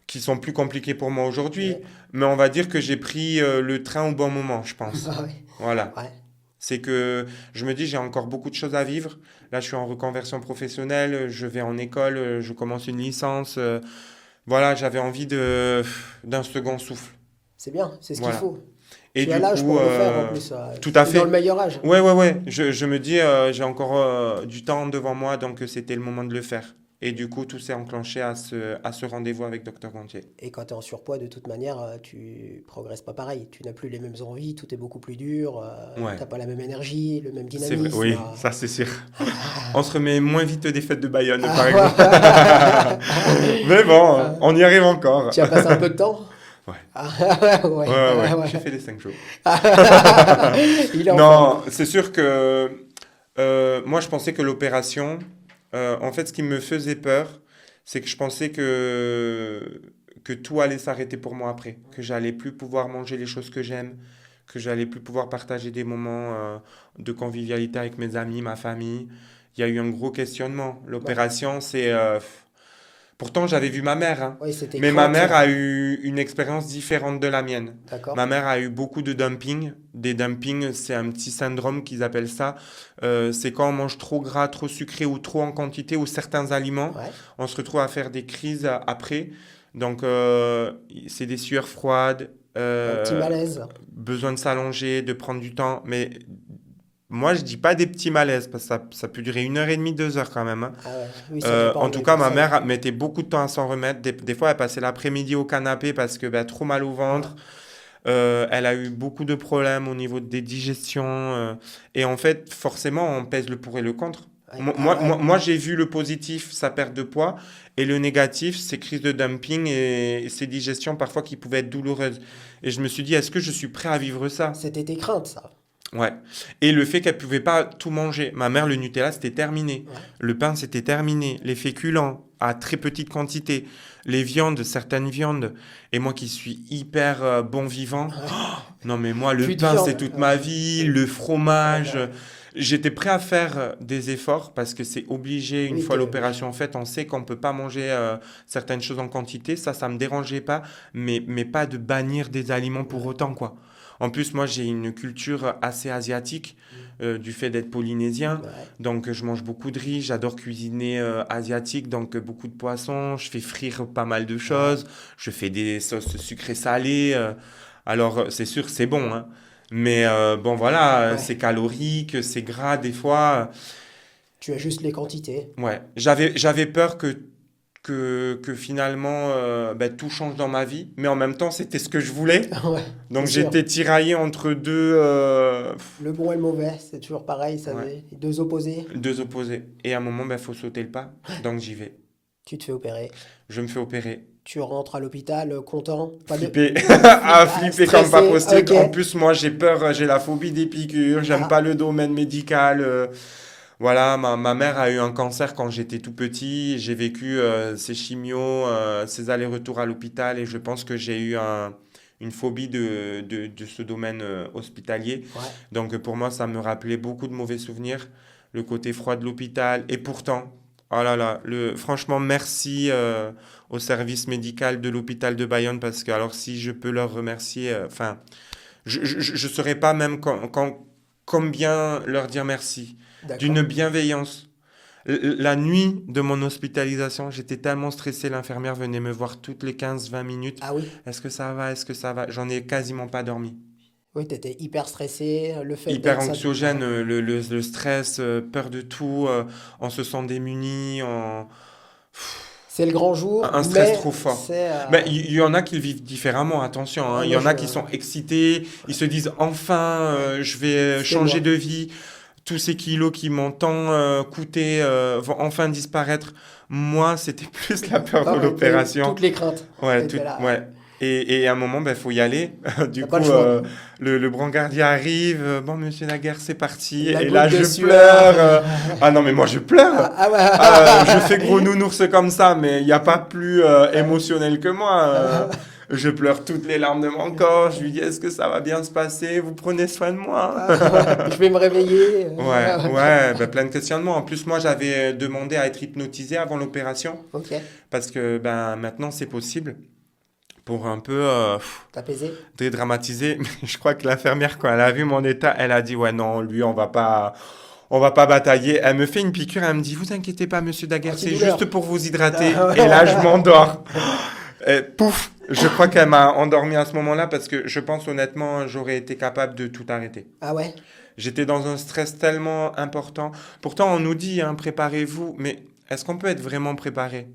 S1: qui sont plus compliquées pour moi aujourd'hui.
S2: Ouais.
S1: Mais on va dire que j'ai pris le train au bon moment, je pense.
S2: Ah ouais.
S1: Voilà.
S2: Ouais.
S1: C'est que je me dis, j'ai encore beaucoup de choses à vivre. Là, je suis en reconversion professionnelle, je vais en école, je commence une licence. Voilà, j'avais envie d'un second souffle.
S2: C'est bien, c'est ce qu'il
S1: Voilà.
S2: faut.
S1: Et
S2: Tu as
S1: du
S2: l'âge
S1: coup,
S2: pour le faire en plus.
S1: tout à
S2: T'es dans le
S1: fait.
S2: meilleur âge.
S1: Ouais, ouais, ouais. Je me dis, j'ai encore du temps devant moi, donc c'était le moment de le faire. Et du coup, tout s'est enclenché à ce rendez-vous avec Dr Gontier.
S2: Et quand tu es en surpoids, de toute manière, tu progresses pas pareil. Tu n'as plus les mêmes envies, tout est beaucoup plus dur,
S1: Ouais,
S2: t'as pas la même énergie, le même
S1: c'est vrai.
S2: dynamisme.
S1: Oui, ça c'est sûr. On se remet moins vite des fêtes de Bayonne, par exemple.
S2: Ah,
S1: Mais bon, on y arrive encore.
S2: tu as passé un peu de temps?
S1: Ouais,
S2: Ah,
S1: ouais,
S2: ouais,
S1: ouais,
S2: ouais,
S1: ouais. J'ai
S2: ouais.
S1: fait les 5 jours.
S2: Il est en forme.
S1: Non, c'est sûr que moi, je pensais que l'opération, en fait, ce qui me faisait peur, c'est que je pensais que tout allait s'arrêter pour moi après, que j'allais plus pouvoir manger les choses que j'aime, que j'allais plus pouvoir partager des moments de convivialité avec mes amis, ma famille. Il y a eu un gros questionnement.
S2: Ouais.
S1: L'opération, c'est... Pourtant, j'avais vu ma mère, hein.
S2: Oui, c'était
S1: Mais ma
S2: crainte.
S1: mère a eu une expérience différente de la mienne.
S2: D'accord.
S1: Ma mère a eu beaucoup de dumping. Des dumpings, c'est un petit syndrome qu'ils appellent ça. C'est quand on mange trop gras, trop sucré ou trop en quantité ou certains aliments,
S2: Ouais.
S1: on se retrouve à faire des crises après. Donc, c'est des sueurs froides,
S2: Un petit malaise.
S1: besoin de s'allonger, de prendre du temps. Mais moi, je dis pas des petits malaises parce que ça peut durer 1 heure et demie, 2 heures quand même, hein.
S2: Ah ouais. Oui, ça dépend
S1: En
S2: des
S1: tout cas, ma
S2: personnes.
S1: mère mettait beaucoup de temps à s'en remettre. Des fois, elle passait l'après-midi au canapé parce que ben, trop mal au ventre. Elle a eu beaucoup de problèmes au niveau des digestions. Et en fait, forcément, on pèse le pour et le contre.
S2: Ouais. Ah ouais.
S1: Moi, j'ai vu le positif, sa perte de poids, et le négatif, ses crises de dumping et ses digestions parfois qui pouvaient être douloureuses. Et je me suis dit, est-ce que je suis prêt à vivre ça?
S2: C'était tes craintes, ça.
S1: Ouais. Et le fait qu'elle pouvait pas tout manger. Ma mère, le Nutella, c'était terminé.
S2: Ouais.
S1: Le pain, c'était terminé. Les féculents, à très petite quantité. Les viandes, certaines viandes. Et moi qui suis hyper bon vivant, non mais moi, le
S2: Plus de
S1: pain,
S2: viande.
S1: c'est toute ma vie. Le fromage.
S2: Ouais.
S1: J'étais prêt à faire des efforts parce que c'est obligé. Une
S2: Oui,
S1: fois
S2: oui.
S1: l'opération en fait, on sait qu'on peut pas manger certaines choses en quantité. Ça me dérangeait pas. Mais pas de bannir des aliments pour autant, quoi. En plus, moi, j'ai une culture assez asiatique du fait d'être polynésien.
S2: Ouais.
S1: Donc, je mange beaucoup de riz. J'adore cuisiner asiatique, donc beaucoup de poissons. Je fais frire pas mal de
S2: Ouais.
S1: choses. Je fais des sauces sucrées salées. Alors, c'est sûr, c'est bon, hein. Mais bon, voilà,
S2: Ouais.
S1: c'est calorique, c'est gras des fois.
S2: Tu as juste les quantités.
S1: Ouais, j'avais peur que finalement ben, tout change dans ma vie, mais en même temps, c'était ce que je voulais.
S2: Ouais, c'est
S1: Donc
S2: sûr.
S1: j'étais tiraillé entre
S2: Le bon et le mauvais, c'est toujours pareil, ça,
S1: ouais,
S2: les deux opposés.
S1: deux opposés. Et à un moment, il faut sauter le pas. Donc j'y vais.
S2: Tu te fais opérer.
S1: Je me fais opérer.
S2: Tu rentres à l'hôpital content. Pas de...
S1: Flipper. Ah, flipper comme pas
S2: stressé.
S1: possible.
S2: Ok.
S1: En plus, moi, j'ai peur, j'ai la phobie des piqûres, j'aime
S2: Ah,
S1: pas le domaine médical. Voilà, ma mère a eu un cancer quand j'étais tout petit. J'ai vécu ses chimios, ses allers-retours à l'hôpital et je pense que j'ai eu une phobie de ce domaine hospitalier.
S2: ouais.
S1: Donc pour moi, ça me rappelait beaucoup de mauvais souvenirs, le côté froid de l'hôpital. Et pourtant, oh là là, franchement, merci au service médical de l'hôpital de Bayonne parce que alors si je peux leur remercier, enfin, je saurais pas même combien leur dire merci d'une
S2: D'accord.
S1: bienveillance. La nuit de mon hospitalisation, j'étais tellement stressé, l'infirmière venait me voir toutes les 15-20 minutes.
S2: Ah oui.
S1: Est-ce que ça va? Est-ce que ça va? J'en ai quasiment pas dormi.
S2: Oui, t'étais hyper stressé. Le fait
S1: Hyper
S2: d'être ça. Ouais.
S1: anxiogène, le stress, peur de tout, on se sent démuni,
S2: C'est le grand jour,
S1: un stress
S2: mais
S1: trop fort.
S2: c'est...
S1: Ben, il y en a qui le vivent différemment, attention, hein.
S2: ah,
S1: Il y
S2: moi,
S1: en a qui sont excités, ils se disent enfin, je vais
S2: c'était
S1: changer
S2: moi.
S1: de vie, tous ces kilos qui m'ont tant coûté vont enfin disparaître. Moi, c'était plus la peur
S2: Ah
S1: de
S2: ouais,
S1: l'opération.
S2: toutes les craintes.
S1: Ouais,
S2: T'étais là.
S1: ouais. Et à un moment, ben, faut y aller. Du
S2: T'as pas
S1: coup,
S2: le choix.
S1: le brancardier arrive. Bon, monsieur Naguère, c'est parti.
S2: La
S1: Et
S2: goutte
S1: là,
S2: de
S1: je
S2: sueur.
S1: pleure. Ah non, mais moi, je pleure.
S2: Ah ouais.
S1: Je fais gros nounours comme ça, mais il n'y a pas plus émotionnel que moi. Je pleure toutes les larmes de mon corps. Je lui dis, est-ce que ça va bien se passer? Vous prenez soin de moi?
S2: Je vais me réveiller.
S1: Ouais, ouais, ben, plein de questionnements. En plus, moi, j'avais demandé à être hypnotisé avant l'opération
S2: Ok,
S1: parce que ben, maintenant, c'est possible pour un peu
S2: t'apaiser.
S1: dédramatiser. Mais je crois que l'infirmière, quand elle a vu mon état, elle a dit, ouais, non, lui, on va pas batailler. Elle me fait une piqûre, elle me dit, vous inquiétez pas, monsieur Daguerre, c'est
S2: Antidouleur.
S1: juste pour vous hydrater. Et là, je m'endors. Et pouf, je crois qu'elle m'a endormi à ce moment-là parce que je pense honnêtement, j'aurais été capable de tout arrêter.
S2: Ah ouais?
S1: J'étais dans un stress tellement important. Pourtant, on nous dit, hein, préparez-vous, mais est-ce qu'on peut être vraiment préparé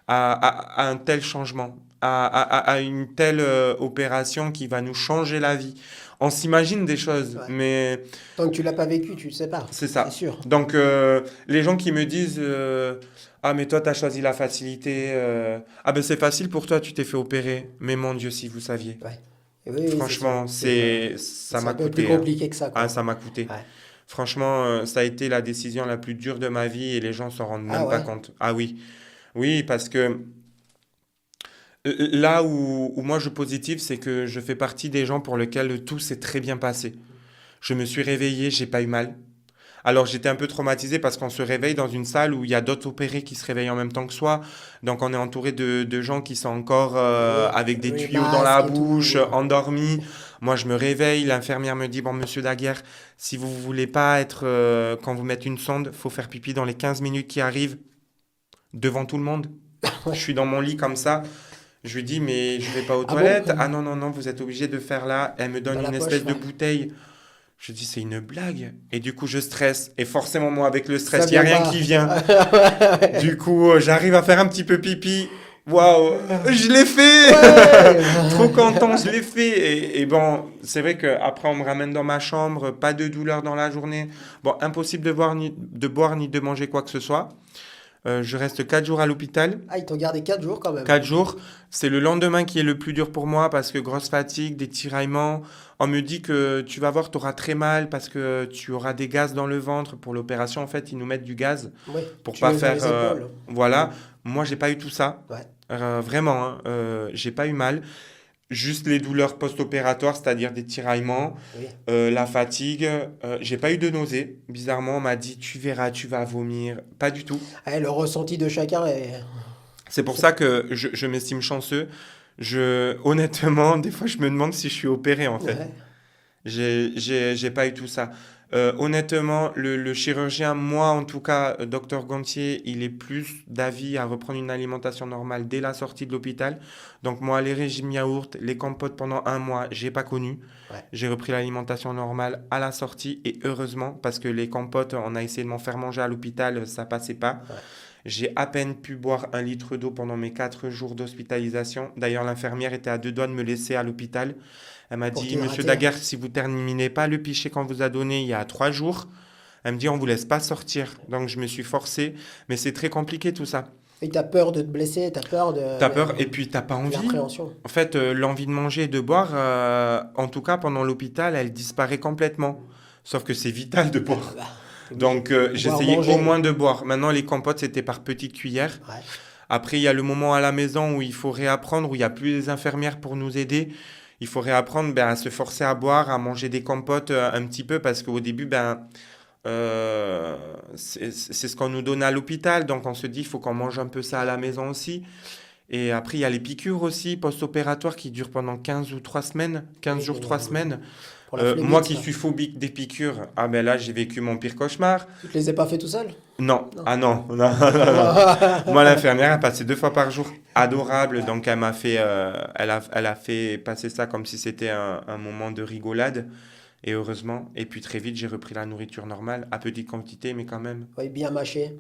S1: à un tel changement, à une telle opération qui va nous changer la vie? On s'imagine des choses,
S2: Ouais.
S1: mais
S2: Tant que tu l'as pas vécu, tu le sais pas.
S1: c'est
S2: C'est
S1: ça.
S2: sûr.
S1: Donc, les gens qui me disent ah, mais toi, tu as choisi la facilité. Ah, ben c'est facile pour toi, tu t'es fait opérer. Mais mon Dieu, si vous saviez.
S2: Ouais. Et oui, oui, c'est sûr.
S1: Franchement, ça
S2: C'est
S1: m'a
S2: un peu plus
S1: coûté, hein.
S2: compliqué que ça,
S1: Ah,
S2: quoi.
S1: ça m'a coûté.
S2: Ouais.
S1: Franchement, ça a été la décision la plus dure de ma vie et les gens s'en rendent
S2: Ah
S1: même pas
S2: ouais.
S1: compte. Ah oui, oui, parce que là où moi je positive, c'est que je fais partie des gens pour lesquels tout s'est très bien passé. Je me suis réveillé, j'ai pas eu mal. Alors j'étais un peu traumatisé parce qu'on se réveille dans une salle où il y a d'autres opérés qui se réveillent en même temps que soi. Donc on est entouré de gens qui sont encore
S2: Oui,
S1: avec des
S2: les
S1: tuyaux dans la
S2: masques et
S1: bouche,
S2: tout.
S1: endormis. Moi je me réveille, l'infirmière me dit, bon monsieur Daguerre, si vous voulez pas être, quand vous mettez une sonde, faut faire pipi dans les 15 minutes qui arrivent devant tout le monde. Je suis dans mon lit comme ça. Je lui dis, mais je vais pas aux
S2: Ah bon?
S1: toilettes. Ah non, non, non, vous êtes obligé de faire là. Elle me donne
S2: Dans la
S1: une
S2: poche,
S1: espèce de
S2: ouais.
S1: bouteille. Je dis, c'est une blague. Et du coup, je stresse. Et forcément, moi, avec le
S2: Ça
S1: stress, il n'y a
S2: vient
S1: rien
S2: pas.
S1: qui vient. Du coup, j'arrive à faire un petit peu pipi. Waouh, je l'ai fait! Trop
S2: Ouais.
S1: content, je l'ai fait. Et bon, c'est vrai qu'après, on me ramène dans ma chambre, pas de douleur dans la journée. Bon, impossible de boire ni de manger quoi que ce soit. Je reste 4 jours à l'hôpital.
S2: Ah, ils t'ont gardé 4 jours quand même.
S1: 4 jours, c'est le lendemain qui est le plus dur pour moi parce que grosse fatigue, des tiraillements. On me dit que tu vas voir, tu auras très mal parce que tu auras des gaz dans le ventre. Pour l'opération, en fait, ils nous mettent du gaz
S2: Oui,
S1: pour
S2: tu
S1: pas
S2: es dans
S1: faire.
S2: les épaules.
S1: Voilà. Moi, j'ai pas eu tout ça.
S2: Ouais.
S1: Vraiment, hein. J'ai pas eu mal. Juste les douleurs post-opératoires, c'est-à-dire des tiraillements,
S2: Oui.
S1: la fatigue. J'ai pas eu de nausée. Bizarrement, on m'a dit tu verras, tu vas vomir. Pas du tout.
S2: Ouais, le ressenti de chacun est.
S1: C'est pour ça que je m'estime chanceux. Honnêtement, des fois, je me demande si je suis opéré, en fait.
S2: Ouais.
S1: J'ai pas eu tout ça. Honnêtement, le chirurgien, moi en tout cas, docteur Gontier, il est plus d'avis à reprendre une alimentation normale dès la sortie de l'hôpital. Donc moi, les régimes yaourt, les compotes pendant un mois, j'ai pas connu.
S2: Ouais.
S1: J'ai repris l'alimentation normale à la sortie et heureusement parce que les compotes, on a essayé de m'en faire manger à l'hôpital, ça passait pas.
S2: Ouais.
S1: J'ai à peine pu boire 1 litre d'eau pendant mes 4 jours d'hospitalisation. D'ailleurs, l'infirmière était à 2 doigts de me laisser à l'hôpital. Elle m'a
S2: Pour
S1: dit, Monsieur
S2: t'hydrater.
S1: Daguerre, si vous terminez pas le pichet qu'on vous a donné il y a 3 jours, elle me dit, on vous laisse pas sortir. Donc, je me suis forcé. Mais c'est très compliqué tout ça.
S2: Et t'as peur de te blesser, t'as peur
S1: T'as peur et puis t'as pas
S2: de
S1: envie.
S2: l'appréhension.
S1: En fait, l'envie de manger et de boire, en tout cas pendant l'hôpital, elle disparaît complètement. Sauf que c'est vital de
S2: Ah
S1: boire.
S2: bah, t'es obligé
S1: Donc,
S2: de boire,
S1: j'essayais au
S2: manger.
S1: moins de boire. Maintenant, les compotes, c'était par petites cuillères.
S2: Ouais.
S1: Après, il y a le moment à la maison où il faut réapprendre, où il n'y a plus les infirmières pour nous aider. Il faut réapprendre à se forcer à boire, à manger des compotes un petit peu, parce qu'au début, c'est ce qu'on nous donne à l'hôpital. Donc, on se dit, il faut qu'on mange un peu ça à la maison aussi. Et après, il y a les piqûres aussi, post-opératoires, qui durent pendant 15 ou 3 semaines, 15
S2: Oui,
S1: jours, 3 semaines.
S2: pour la
S1: Moi
S2: phlébite,
S1: qui
S2: ça.
S1: suis phobique des piqûres, ah ben là, j'ai vécu mon pire cauchemar.
S2: Tu te les as pas fait tout seul?
S1: Non,
S2: Non.
S1: ah non, non, non, non. Moi, l'infirmière, elle passait 2 fois par jour. Adorable, donc elle m'a fait, elle a fait passer ça comme si c'était un moment de rigolade. Et heureusement, et puis très vite, j'ai repris la nourriture normale, à petite quantité, mais quand même.
S2: Ouais, bien mâché.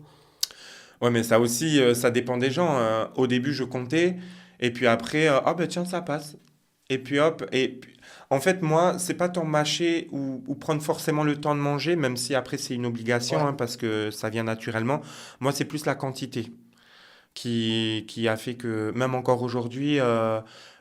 S1: Ouais, mais ça aussi, ça dépend des gens. Au début, je comptais, et puis après, ah ben tiens, ça passe. Et puis hop, en fait, moi, c'est pas tant mâcher ou prendre forcément le temps de manger, même si après c'est une obligation,
S2: Ouais.
S1: hein, parce que ça vient naturellement. Moi, c'est plus la quantité qui a fait que, même encore aujourd'hui,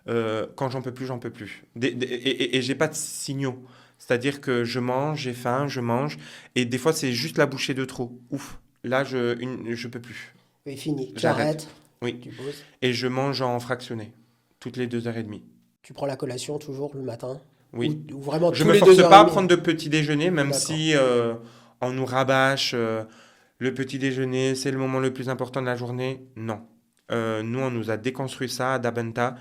S1: quand j'en peux plus, j'en peux plus. Et j'ai pas de signaux. C'est-à-dire que je mange, j'ai faim, je mange, et des fois, c'est juste la bouchée de trop. Ouf, là, je peux plus.
S2: Oui, fini. Tu
S1: J'arrête.
S2: arrêtes,
S1: Oui.
S2: tu poses.
S1: Et je mange en fractionné, toutes les 2 heures et demie.
S2: Tu prends la collation toujours le matin.
S1: Oui.
S2: Ou vraiment
S1: Je
S2: tous
S1: me
S2: les deux
S1: force
S2: heures et
S1: pas à
S2: demie.
S1: prendre de petit déjeuner, même
S2: D'accord.
S1: si on nous rabâche le petit déjeuner, c'est le moment le plus important de la journée. Non. Nous, on nous a déconstruit ça à Dabenta.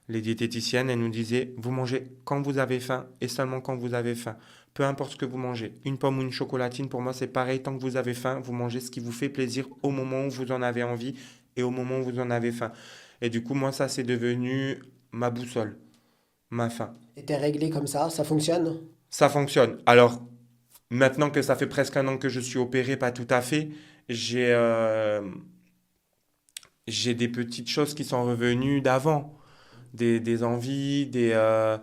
S1: Les diététiciennes, elles nous disaient, vous mangez quand vous avez faim et seulement quand vous avez faim. Peu importe ce que vous mangez. Une pomme ou une chocolatine, pour moi, c'est pareil. Tant que vous avez faim, vous mangez ce qui vous fait plaisir au moment où vous en avez envie et au moment où vous en avez faim. Et du coup, moi, ça, c'est devenu ma boussole, ma faim.
S2: Et t'es réglé comme ça fonctionne?
S1: Ça fonctionne. Alors, maintenant que ça fait presque un an que je suis opéré, pas tout à fait, j'ai j'ai des petites choses qui sont revenues d'avant, des envies, euh,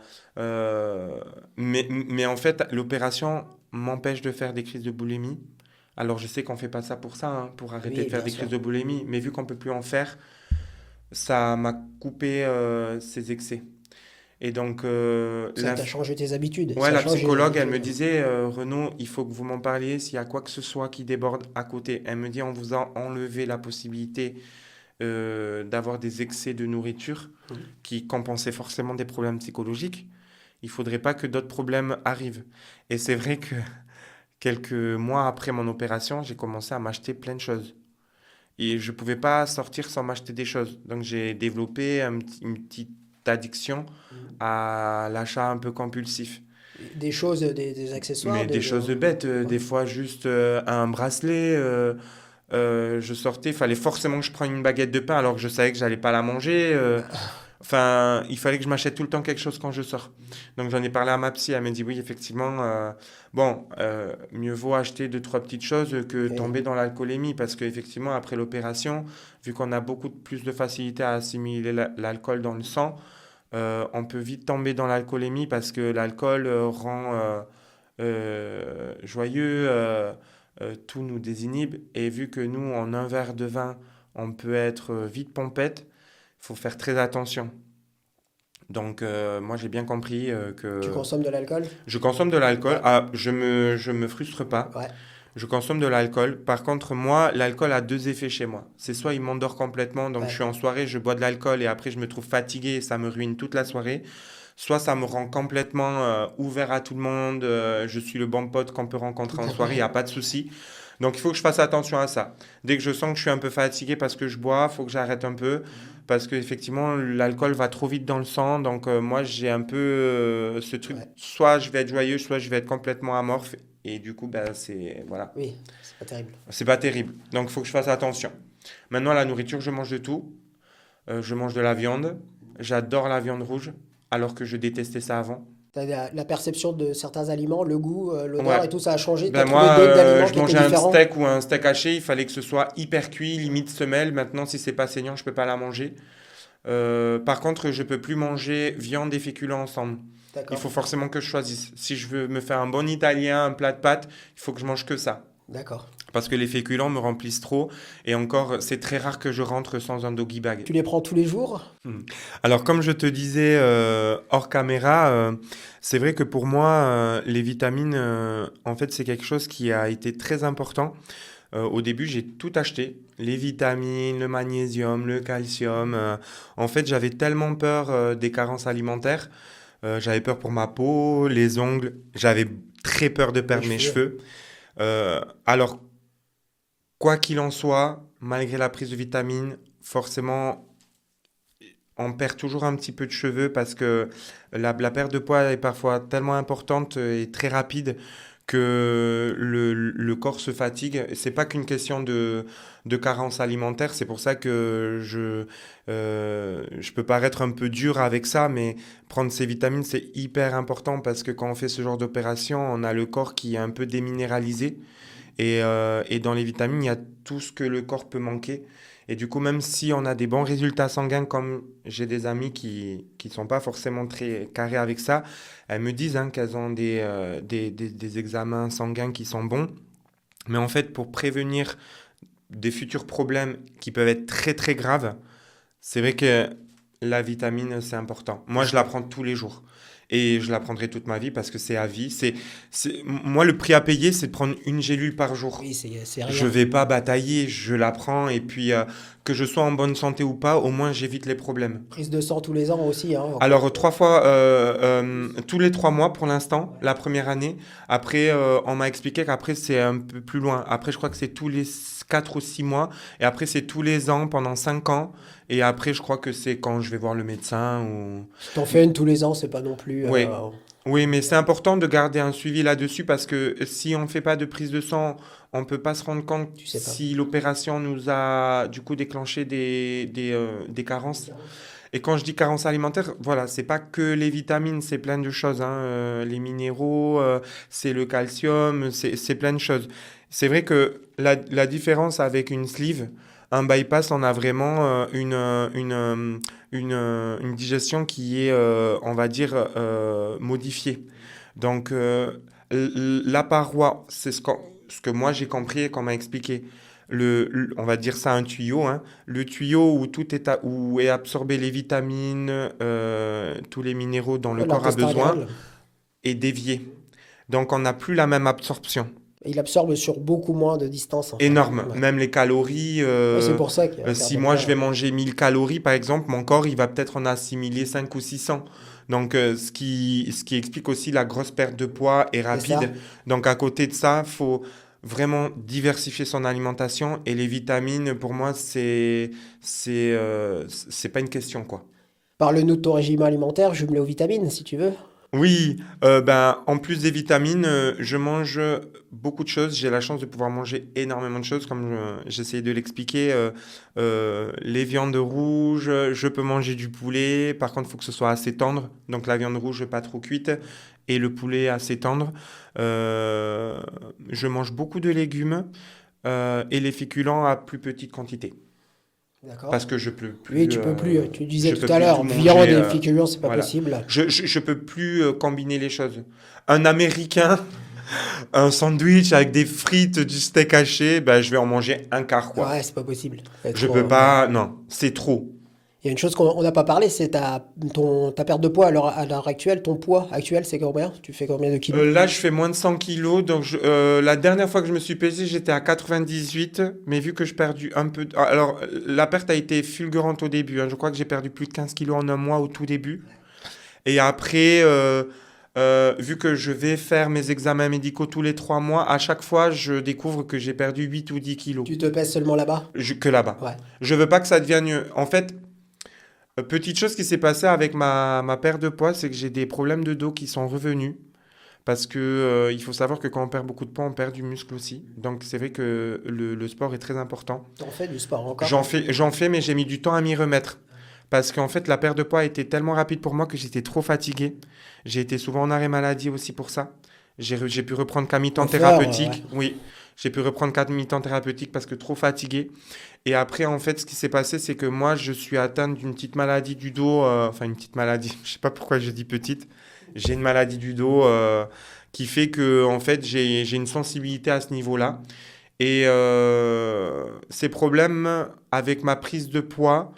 S1: mais en fait, l'opération m'empêche de faire des crises de boulimie. Alors, je sais qu'on fait pas ça pour ça, hein, pour arrêter
S2: Oui,
S1: de faire
S2: bien
S1: des crises
S2: sûr.
S1: de boulimie, mais vu qu'on peut plus en faire, ça m'a coupé ces excès. Et donc,
S2: Ça t'a changé tes habitudes.
S1: ouais,
S2: Ça
S1: la
S2: change les
S1: psychologue, elle me
S2: habitudes.
S1: disait, Renaud, il faut que vous m'en parliez s'il y a quoi que ce soit qui déborde à côté. Elle me dit, on vous a enlevé la possibilité d'avoir des excès de nourriture
S2: Mhm.
S1: qui compensaient forcément des problèmes psychologiques. Il faudrait pas que d'autres problèmes arrivent. Et c'est vrai que quelques mois après mon opération, j'ai commencé à m'acheter plein de choses. Et je pouvais pas sortir sans m'acheter des choses. Donc j'ai développé une petite addiction à l'achat un peu compulsif.
S2: Des choses, des accessoires,
S1: Mais des choses bêtes,
S2: Ouais.
S1: des fois juste un bracelet. Je sortais, il fallait forcément que je prenne une baguette de pain alors que je savais que j'allais pas la manger. Enfin, il fallait que je m'achète tout le temps quelque chose quand je sors. Donc j'en ai parlé à ma psy, elle m'a dit oui, effectivement, mieux vaut acheter 2, 3 petites choses que
S2: Et
S1: tomber dans l'alcoolémie parce qu'effectivement, après l'opération, vu qu'on a beaucoup plus de facilité à assimiler l'alcool dans le sang, on peut vite tomber dans l'alcoolémie parce que l'alcool rend joyeux, tout nous désinhibe. Et vu que nous, en un verre de vin, on peut être vite pompette, il faut faire très attention. Donc, moi, j'ai bien compris
S2: tu
S1: que
S2: consommes de l'alcool?
S1: je consomme de l'alcool.
S2: Ouais.
S1: Ah, je me frustre pas.
S2: Ouais.
S1: Je consomme de l'alcool. Par contre, moi, l'alcool a 2 effets chez moi. C'est soit il m'endort complètement, donc je
S2: Ouais.
S1: suis en soirée, je bois de l'alcool et après je me trouve fatigué et ça me ruine toute la soirée. soit ça me rend complètement ouvert à tout le monde, je suis le bon pote qu'on peut rencontrer en soirée, il n'y a pas de souci. Donc il faut que je fasse attention à ça. Dès que je sens que je suis un peu fatigué parce que je bois, il faut que j'arrête un peu. Parce qu'effectivement, l'alcool va trop vite dans le sang. Donc moi, j'ai un peu ce truc,
S2: Ouais.
S1: soit je vais être joyeux, soit je vais être complètement amorphe. Et du coup, ben, voilà,
S2: Oui, c'est pas terrible.
S1: c'est pas terrible. Donc il faut que je fasse attention. Maintenant, la nourriture, je mange de tout. Je mange de la viande. J'adore la viande rouge, alors que je détestais ça avant.
S2: T'as la perception de certains aliments, le goût, l'odeur
S1: Ouais.
S2: et tout, ça a changé. Tu as
S1: Ben
S2: trouvé
S1: moi,
S2: d'autres aliments
S1: je
S2: qui étaient
S1: mangeais un
S2: différents?
S1: steak ou un steak haché, il fallait que ce soit hyper cuit, limite semelle. Maintenant, si c'est pas saignant, je peux pas la manger. Par contre, je peux plus manger viande et féculents ensemble. Il faut
S2: D'accord,
S1: forcément que je choisisse. Si je veux me faire un bon italien, un plat de pâtes, il faut que je mange que ça.
S2: d'accord.
S1: Parce que les féculents me remplissent trop. Et encore, c'est très rare que je rentre sans un doggy bag.
S2: Tu les prends tous les jours?
S1: Hmm. Alors, comme je te disais hors caméra, c'est vrai que pour moi, les vitamines, en fait, c'est quelque chose qui a été très important. Au début, j'ai tout acheté, les vitamines, le magnésium, le calcium. En fait, j'avais tellement peur des carences alimentaires. J'avais peur pour ma peau, les ongles. J'avais très peur de
S2: Les
S1: perdre mes
S2: cheveux?
S1: cheveux. Alors, quoi qu'il en soit, malgré la prise de vitamines, forcément, on perd toujours un petit peu de cheveux parce que la perte de poids est parfois tellement importante et très rapide que le corps se fatigue. C'est pas qu'une question de carence alimentaire, c'est pour ça que je peux paraître un peu dur avec ça, mais prendre ces vitamines, c'est hyper important parce que quand on fait ce genre d'opération, on a le corps qui est un peu déminéralisé. Et dans les vitamines, il y a tout ce que le corps peut manquer. Et du coup, même si on a des bons résultats sanguins, comme j'ai des amis qui sont pas forcément très carrés avec ça, elles me disent hein, qu'elles ont des examens sanguins qui sont bons. Mais en fait, pour prévenir des futurs problèmes qui peuvent être très très graves, c'est vrai que la vitamine, c'est important. Moi, je la prends tous les jours. Et je la prendrai toute ma vie parce que c'est à vie. Moi, le prix à payer, c'est de prendre une gélule par jour.
S2: Oui, c'est
S1: Je
S2: rien.
S1: vais pas batailler, je la prends. Et puis, que je sois en bonne santé ou pas, au moins, j'évite les problèmes.
S2: Prise de sang tous les ans aussi, hein.
S1: Alors, trois fois, tous les 3 mois pour l'instant, la première année. Après, on m'a expliqué qu'après, c'est un peu plus loin. Après, je crois que c'est tous les 4 ou 6 mois. Et après, c'est tous les ans pendant 5 ans. Et après, je crois que c'est quand je vais voir le médecin ou...
S2: Si t'en fais une tous les ans, c'est pas non plus.
S1: Oui, oui, mais c'est important de garder un suivi là-dessus parce que si on ne fait pas de prise de sang, on ne peut pas se rendre compte
S2: Tu sais pas.
S1: si l'opération nous a du coup déclenché des carences. Et quand je dis carence alimentaire, voilà, c'est pas que les vitamines, c'est plein de choses, hein, les minéraux, c'est le calcium, c'est plein de choses. C'est vrai que la différence avec une sleeve, un bypass, on a vraiment une digestion qui est, on va dire, modifiée. Donc, la paroi, c'est ce que moi j'ai compris et qu'on m'a expliqué. On va dire ça un tuyau, hein, le tuyau où où est absorbé les vitamines, tous les minéraux dont le
S2: Ouais,
S1: corps a
S2: l'intestin
S1: besoin,
S2: grêle.
S1: est dévié. Donc on n'a plus la même absorption.
S2: Il absorbe sur beaucoup moins de distance en fait.
S1: Énorme.
S2: Ouais.
S1: Même les calories,
S2: Ouais, c'est pour ça qu'il y a la perte
S1: si
S2: de
S1: moi
S2: poids.
S1: je vais manger 1000 calories par exemple, mon corps il va peut-être en assimiler 5 ou 600. Donc ce qui explique aussi la grosse perte de poids et
S2: C'est ça.
S1: rapide. Donc à côté de ça, faut vraiment diversifier son alimentation et les vitamines pour moi c'est pas une question quoi.
S2: Parle-nous de ton régime alimentaire, jumelé aux vitamines si tu veux.
S1: Oui, ben, en plus des vitamines, je mange beaucoup de choses. J'ai la chance de pouvoir manger énormément de choses, comme j'essayais de l'expliquer. Les viandes rouges, je peux manger du poulet. Par contre, il faut que ce soit assez tendre. Donc la viande rouge pas trop cuite et le poulet assez tendre. Euh, je mange beaucoup de légumes et les féculents à plus petite quantité.
S2: D'accord.
S1: Parce que
S2: Oui, tu peux plus. Tu disais
S1: je
S2: tout
S1: peux
S2: à
S1: plus tout
S2: l'heure, viande
S1: manger.
S2: et féculents, c'est pas
S1: Voilà.
S2: possible.
S1: Je peux plus combiner les choses. Un Américain, un sandwich avec des frites, du steak haché, ben, je vais en manger un quart, quoi.
S2: Ouais, c'est pas possible. C'est
S1: Je
S2: trop,
S1: peux
S2: ouais.
S1: pas, non, c'est trop.
S2: Il y a une chose qu'on n'a pas parlé, c'est ta perte de poids à l'heure actuelle. Ton poids actuel, c'est combien? Tu fais combien de kilos?
S1: Là, je fais moins de 100 kilos, donc la dernière fois que je me suis pesé, j'étais à 98, mais vu que je perdu un peu... Alors, la perte a été fulgurante au début, hein. Je crois que j'ai perdu plus de 15 kilos en un mois au tout début. Et après, vu que je vais faire mes examens médicaux tous les 3 mois, à chaque fois, je découvre que j'ai perdu 8 ou 10 kilos.
S2: Tu te pèses seulement là-bas?
S1: Que là-bas.
S2: Ouais.
S1: Je veux pas que ça devienne mieux. En fait, petite chose qui s'est passée avec ma perte de poids, c'est que j'ai des problèmes de dos qui sont revenus. Parce que il faut savoir que quand on perd beaucoup de poids, on perd du muscle aussi. Donc c'est vrai que le sport est très important.
S2: T'en fais du sport encore?
S1: J'en fais, mais j'ai mis du temps à m'y remettre. Parce qu'en fait, la perte de poids était tellement rapide pour moi que j'étais trop fatigué. J'ai été souvent en arrêt maladie aussi pour ça. J'ai pu reprendre qu'à mi-temps
S2: Faut faire,
S1: thérapeutique.
S2: ouais.
S1: Oui, j'ai pu reprendre qu'à mi-temps thérapeutique parce que trop fatigué. Et après, en fait, ce qui s'est passé, c'est que moi, je suis atteint d'une petite maladie du dos. Enfin, une petite maladie. Je sais pas pourquoi je dis petite. J'ai une maladie du dos qui fait que, en fait, j'ai une sensibilité à ce niveau-là. Et ces problèmes avec ma prise de poids,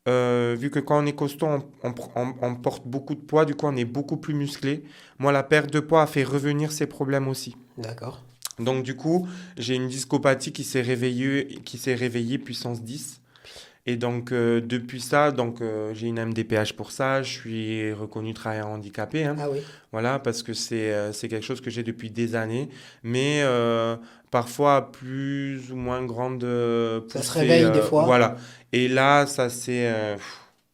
S1: vu que quand on est costaud, on porte beaucoup de poids, du coup, on est beaucoup plus musclé. Moi, la perte de poids a fait revenir ces problèmes aussi.
S2: D'accord.
S1: Donc, du coup, j'ai une discopathie qui s'est réveillée puissance 10. Et donc, depuis ça, donc, j'ai une MDPH pour ça. Je suis reconnu travailleur handicapé, hein.
S2: Ah oui.
S1: Voilà, parce que c'est quelque chose que j'ai depuis des années. Mais parfois à plus ou moins grande
S2: Ça se
S1: poussée.
S2: réveille des fois,
S1: Voilà. Et là, ça c'est.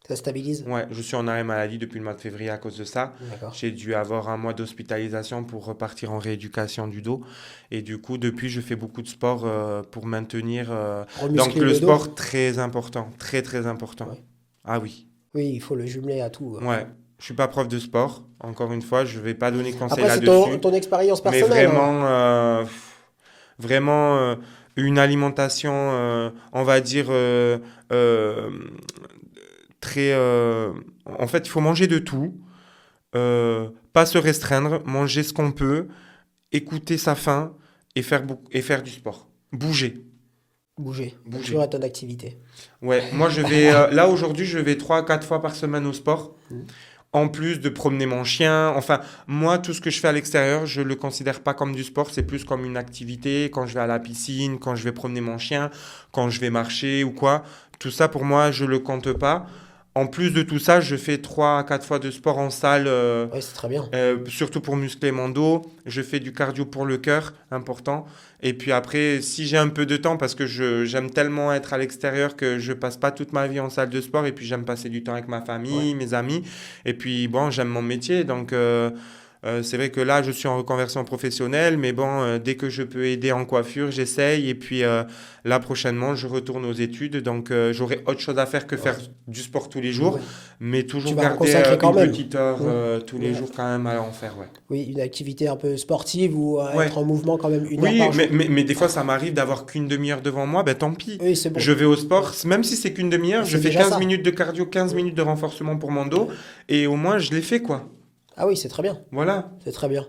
S2: ça stabilise.
S1: Ouais, je suis en arrêt maladie depuis le mois de février à cause de ça.
S2: D'accord.
S1: J'ai dû avoir un mois d'hospitalisation pour repartir en rééducation du dos. Et du coup, depuis, je fais beaucoup de sport pour maintenir. Donc,
S2: Remuscler
S1: le
S2: le dos.
S1: sport, très important. Très, très important.
S2: Ouais.
S1: Ah oui.
S2: Oui, il faut le jumeler à tout.
S1: Ouais. Je suis pas prof de sport. Encore une fois, je vais pas donner conseil
S2: Après, c'est ton,
S1: là-dessus.
S2: ton expérience
S1: Mais
S2: personnelle, hein.
S1: vraiment une alimentation, on va dire, euh, très... en fait, il faut manger de tout, pas se restreindre, manger ce qu'on peut, écouter sa faim et faire du sport. Bouger,
S2: Bouger.
S1: bouger.
S2: Toujours être en activité.
S1: Ouais, moi je vais... là aujourd'hui, je vais 3 à 4 fois par semaine au sport.
S2: Mhm.
S1: En plus de promener mon chien, enfin, moi, tout ce que je fais à l'extérieur, je le considère pas comme du sport, c'est plus comme une activité. Quand je vais à la piscine, quand je vais promener mon chien, quand je vais marcher ou quoi, tout ça pour moi, je le compte pas. En plus de tout ça, je fais 3 à 4 fois de sport en salle,
S2: Oui, c'est très bien.
S1: surtout pour muscler mon dos. Je fais du cardio pour le cœur, important. Et puis après, si j'ai un peu de temps, parce que j'aime tellement être à l'extérieur que je passe pas toute ma vie en salle de sport. Et puis j'aime passer du temps avec ma
S2: Ouais.
S1: famille, mes amis. Et puis bon, j'aime mon métier. Donc c'est vrai que là, je suis en reconversion professionnelle. Mais bon, dès que je peux aider en coiffure, j'essaye. Et puis là, prochainement, je retourne aux études. Donc j'aurai autre chose à faire que faire
S2: Ouais.
S1: du sport tous les jours.
S2: Ouais.
S1: Mais
S2: Tu
S1: toujours
S2: vas en
S1: garder
S2: consacrer quand
S1: une
S2: même.
S1: petite heure
S2: Ouais.
S1: tous les
S2: Ouais.
S1: jours quand même à en faire, ouais.
S2: Oui, une activité un peu sportive ou
S1: Ouais.
S2: être en mouvement quand même 1 heure
S1: Oui,
S2: par jour.
S1: mais des fois, ça m'arrive d'avoir qu'une demi-heure devant moi, ben tant pis.
S2: Oui, c'est bon.
S1: Je vais au
S2: Ouais.
S1: sport, même si c'est qu'une demi-heure, je
S2: C'est
S1: fais
S2: déjà
S1: 15
S2: ça.
S1: minutes de cardio, 15 minutes de renforcement pour mon dos, et au moins, je l'ai fait, quoi.
S2: Ah oui, c'est très bien.
S1: Voilà.
S2: C'est très bien.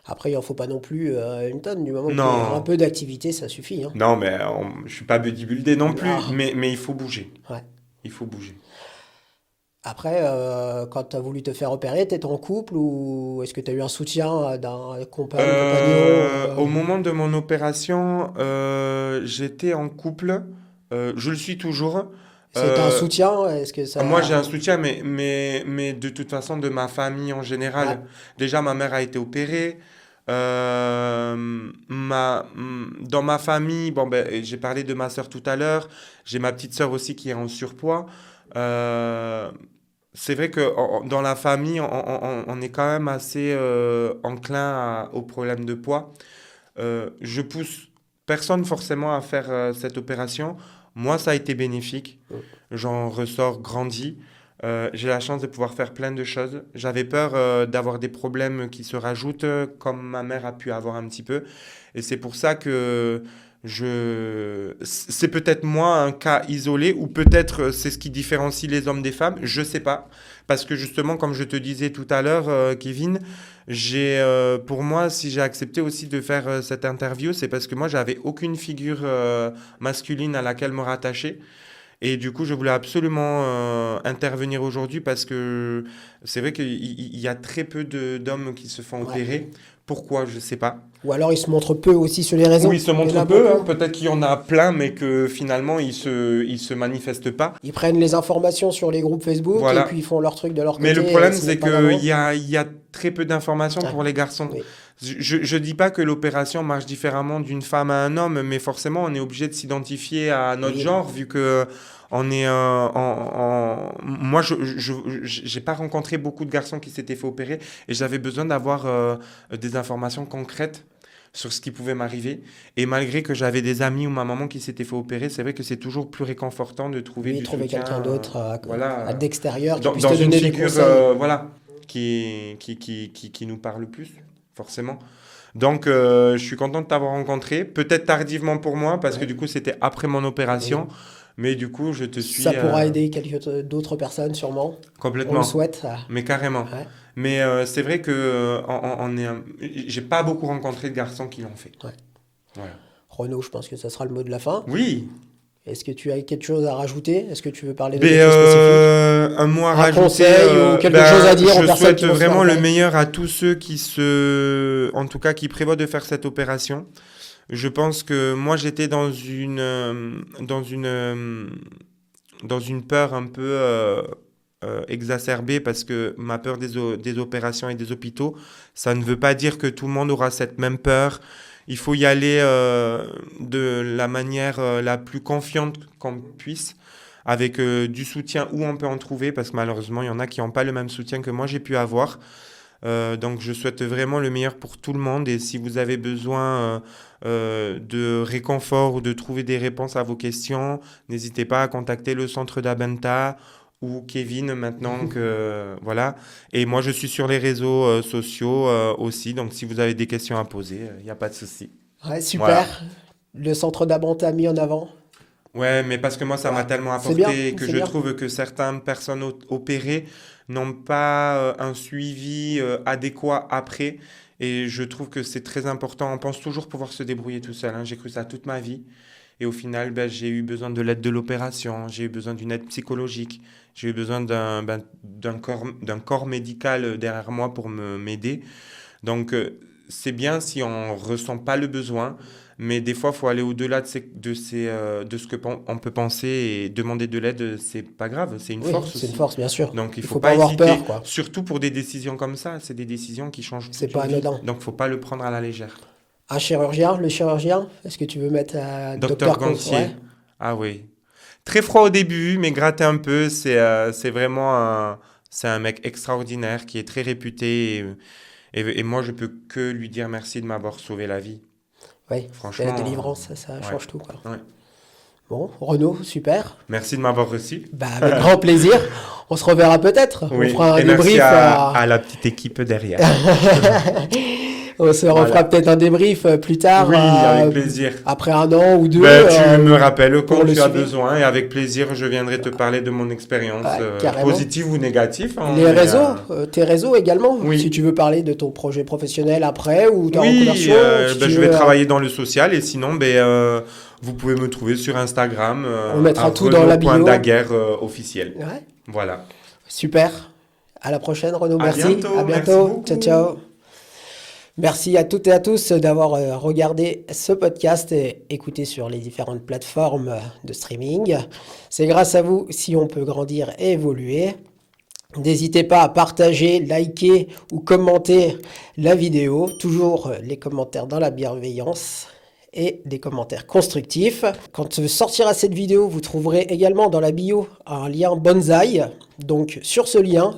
S2: Après, il en faut pas non plus une tonne. Du moment que tu un
S1: Non,
S2: peu d'activité, ça suffit, hein.
S1: non, mais je suis pas bodybuildé non plus,
S2: Ah,
S1: mais il faut bouger.
S2: ouais.
S1: Il faut bouger.
S2: Après, quand tu as voulu te faire opérer, tu étais en couple ou est-ce que tu as eu un soutien d'un compagne, compagnon
S1: Au moment de mon opération, j'étais en couple. Je le suis toujours.
S2: C'était un
S1: Euh,
S2: soutien? Est-ce que
S1: Moi, j'ai
S2: ça...
S1: un soutien, mais de toute façon, de ma famille en
S2: Ouais,
S1: général. Déjà, ma mère a été opérée. Dans ma famille, bon, ben, j'ai parlé de ma sœur tout à l'heure. J'ai ma petite sœur aussi qui est en surpoids. Euh, c'est vrai que dans la famille, on est quand même assez enclin aux problèmes de poids. Je pousse personne forcément à faire cette opération. Moi, ça a été bénéfique. J'en ressors grandi. J'ai la chance de pouvoir faire plein de choses. J'avais peur d'avoir des problèmes qui se rajoutent, comme ma mère a pu avoir un petit peu. Et c'est pour ça que c'est peut-être moi un cas isolé, ou peut-être c'est ce qui différencie les hommes des femmes. Je sais pas. Parce que justement, comme je te disais tout à l'heure, Kevin, pour moi, si j'ai accepté aussi de faire cette interview, c'est parce que moi, j'avais aucune figure masculine à laquelle me rattacher. Et du coup, je voulais absolument intervenir aujourd'hui parce que c'est vrai qu'il y a très peu d'hommes qui se font
S2: Ouais.
S1: opérer. Pourquoi? Je ne sais pas.
S2: Ou alors ils se montrent peu aussi sur les réseaux.
S1: Oui, ils se
S2: Il y en
S1: montrent
S2: a
S1: peu, hein.
S2: beaucoup.
S1: Peut-être qu'il y en a plein, mais que finalement, ils se manifestent pas.
S2: Ils prennent les informations sur les groupes Facebook et puis
S1: Voilà.
S2: ils font leur truc de leur
S1: Mais le
S2: côté et ils
S1: problème,
S2: se
S1: c'est
S2: mettent pas en
S1: qu'il
S2: avant.
S1: y a très peu d'informations
S2: Ah,
S1: pour les garçons.
S2: oui.
S1: Je dis pas que l'opération marche différemment d'une femme à un homme, mais forcément, on est obligé de s'identifier à notre
S2: Oui.
S1: genre, vu que on est moi, j'ai pas rencontré beaucoup de garçons qui s'étaient fait opérer, et j'avais besoin d'avoir des informations concrètes sur ce qui pouvait m'arriver. Et malgré que j'avais des amis ou ma maman qui s'était fait opérer, c'est vrai que c'est toujours plus réconfortant de trouver
S2: Oui,
S1: du
S2: trouver
S1: soutien,
S2: quelqu'un d'autre
S1: voilà,
S2: d'extérieur qui puisse
S1: dans
S2: te
S1: une
S2: donner des
S1: figure,
S2: conseils.
S1: voilà, qui nous parle plus, forcément. Donc, je suis content de t'avoir rencontré. Peut-être tardivement pour moi, parce que
S2: Ouais.
S1: du coup, c'était après mon
S2: Oui.
S1: opération. Mais du coup, je te suis
S2: Ça pourra aider d'autres personnes sûrement. On le
S1: complètement.
S2: souhaite.
S1: Mais carrément.
S2: Ouais.
S1: Mais c'est vrai que j'ai pas beaucoup rencontré de garçons qui l'ont fait.
S2: Ouais.
S1: Voilà.
S2: Renaud, je pense que ça sera le mot de la fin.
S1: Oui,
S2: Est-ce que tu as quelque chose à rajouter? Est-ce que tu veux parler de
S1: mais
S2: quelque chose de spécifique?
S1: un mot à
S2: Un
S1: rajouter.
S2: conseil ou quelque chose à dire aux
S1: Je
S2: personnes
S1: souhaite
S2: qui vont se faire
S1: vraiment le
S2: opérer?
S1: meilleur à tous ceux en tout cas, qui prévoient de faire cette opération. Je pense que moi, j'étais dans une peur un peu exacerbée parce que ma peur des opérations et des hôpitaux, ça ne veut pas dire que tout le monde aura cette même peur. Il faut y aller de la manière la plus confiante qu'on puisse, avec du soutien où on peut en trouver, parce que malheureusement, il y en a qui n'ont pas le même soutien que moi j'ai pu avoir. Donc je souhaite vraiment le meilleur pour tout le monde et si vous avez besoin de réconfort ou de trouver des réponses à vos questions, n'hésitez pas à contacter le centre d'Abenta ou Kevin maintenant que voilà. Et moi je suis sur les réseaux sociaux aussi, donc si vous avez des questions à poser, il n'y a pas de souci.
S2: Ouais,
S1: Voilà.
S2: super. Le centre d'Abanta mis en avant.
S1: Ouais, mais parce que moi, ça
S2: Ouais,
S1: m'a tellement
S2: c'est bien,
S1: apporté que
S2: c'est
S1: je
S2: bien.
S1: trouve que certaines personnes opérées n'ont pas un suivi adéquat après. Et je trouve que c'est très important. On pense toujours pouvoir se débrouiller tout seul, hein. J'ai cru ça toute ma vie. Et au final, ben, j'ai eu besoin de l'aide de l'opération, j'ai eu besoin d'une aide psychologique, j'ai eu besoin d'un corps médical derrière moi pour m'aider. Donc, c'est bien si on ressent pas le besoin, mais des fois, il faut aller au-delà de ce que on peut penser et demander de l'aide, c'est pas grave, c'est une
S2: Oui,
S1: force
S2: c'est une
S1: aussi.
S2: force, bien sûr.
S1: Donc, il
S2: Il
S1: faut
S2: faut pas
S1: pas
S2: avoir
S1: hésiter,
S2: peur, quoi.
S1: surtout pour des décisions comme ça. C'est des décisions qui changent
S2: C'est
S1: toute
S2: pas
S1: une vie.
S2: anodin.
S1: Donc, faut pas le prendre à la légère.
S2: Un chirurgien, le chirurgien, est-ce que tu veux mettre
S1: Docteur
S2: docteur
S1: Gantier,
S2: Ouais.
S1: ah oui. Très froid au début, mais gratter un peu, c'est vraiment c'est un mec extraordinaire qui est très réputé. Et moi, je peux que lui dire merci de m'avoir sauvé la vie.
S2: Oui, c'est la
S1: Franchement,
S2: délivrance, ça
S1: ouais,
S2: change tout, quoi.
S1: ouais.
S2: Bon, Renaud, super.
S1: Merci de m'avoir reçu.
S2: Bah, avec grand plaisir. On se reverra peut-être. On
S1: Oui,
S2: fera un
S1: et merci
S2: débrief.
S1: à la petite équipe derrière.
S2: On se refera
S1: Voilà.
S2: peut-être un débrief plus tard,
S1: Oui, avec plaisir.
S2: après un an ou deux,
S1: Ben, tu me rappelles
S2: pour
S1: quand
S2: le
S1: tu as
S2: suivi.
S1: besoin et avec plaisir, je viendrai te parler de mon expérience
S2: Ouais, carrément.
S1: positive ou négative, hein,
S2: Les
S1: mais,
S2: réseaux, tes réseaux également.
S1: oui.
S2: Si tu veux parler de ton projet professionnel après ou ta
S1: Oui,
S2: reconversion, si
S1: ben,
S2: tu
S1: je vais
S2: veux,
S1: travailler dans le social et sinon, ben, vous pouvez me trouver sur Instagram
S2: on mettra
S1: à
S2: tout dans la bio.
S1: Renaud.daguerre officiel.
S2: Ouais,
S1: Voilà.
S2: super. À la prochaine, Renaud.
S1: À
S2: Merci.
S1: bientôt,
S2: À
S1: merci
S2: bientôt.
S1: beaucoup.
S2: Ciao, ciao. Merci à toutes et à tous d'avoir regardé ce podcast et écouté sur les différentes plateformes de streaming. C'est grâce à vous si on peut grandir et évoluer. N'hésitez pas à partager, liker ou commenter la vidéo. Toujours les commentaires dans la bienveillance et des commentaires constructifs. Quand sortira cette vidéo, vous trouverez également dans la bio un lien Bonsaï. Donc sur ce lien,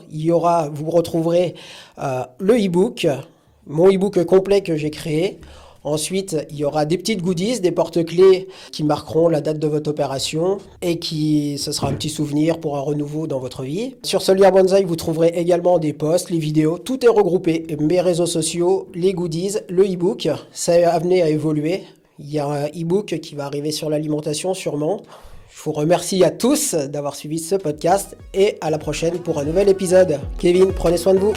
S2: vous retrouverez le e-book, mon e-book complet que j'ai créé. Ensuite, il y aura des petites goodies, des porte-clés qui marqueront la date de votre opération et ce sera un petit souvenir pour un renouveau dans votre vie. Sur ce lien Bonsaï, vous trouverez également des posts, les vidéos, tout est regroupé. Mes réseaux sociaux, les goodies, le e-book, ça est amené à évoluer. Il y a un e-book qui va arriver sur l'alimentation sûrement. Je vous remercie à tous d'avoir suivi ce podcast et à la prochaine pour un nouvel épisode. Kevin, prenez soin de vous.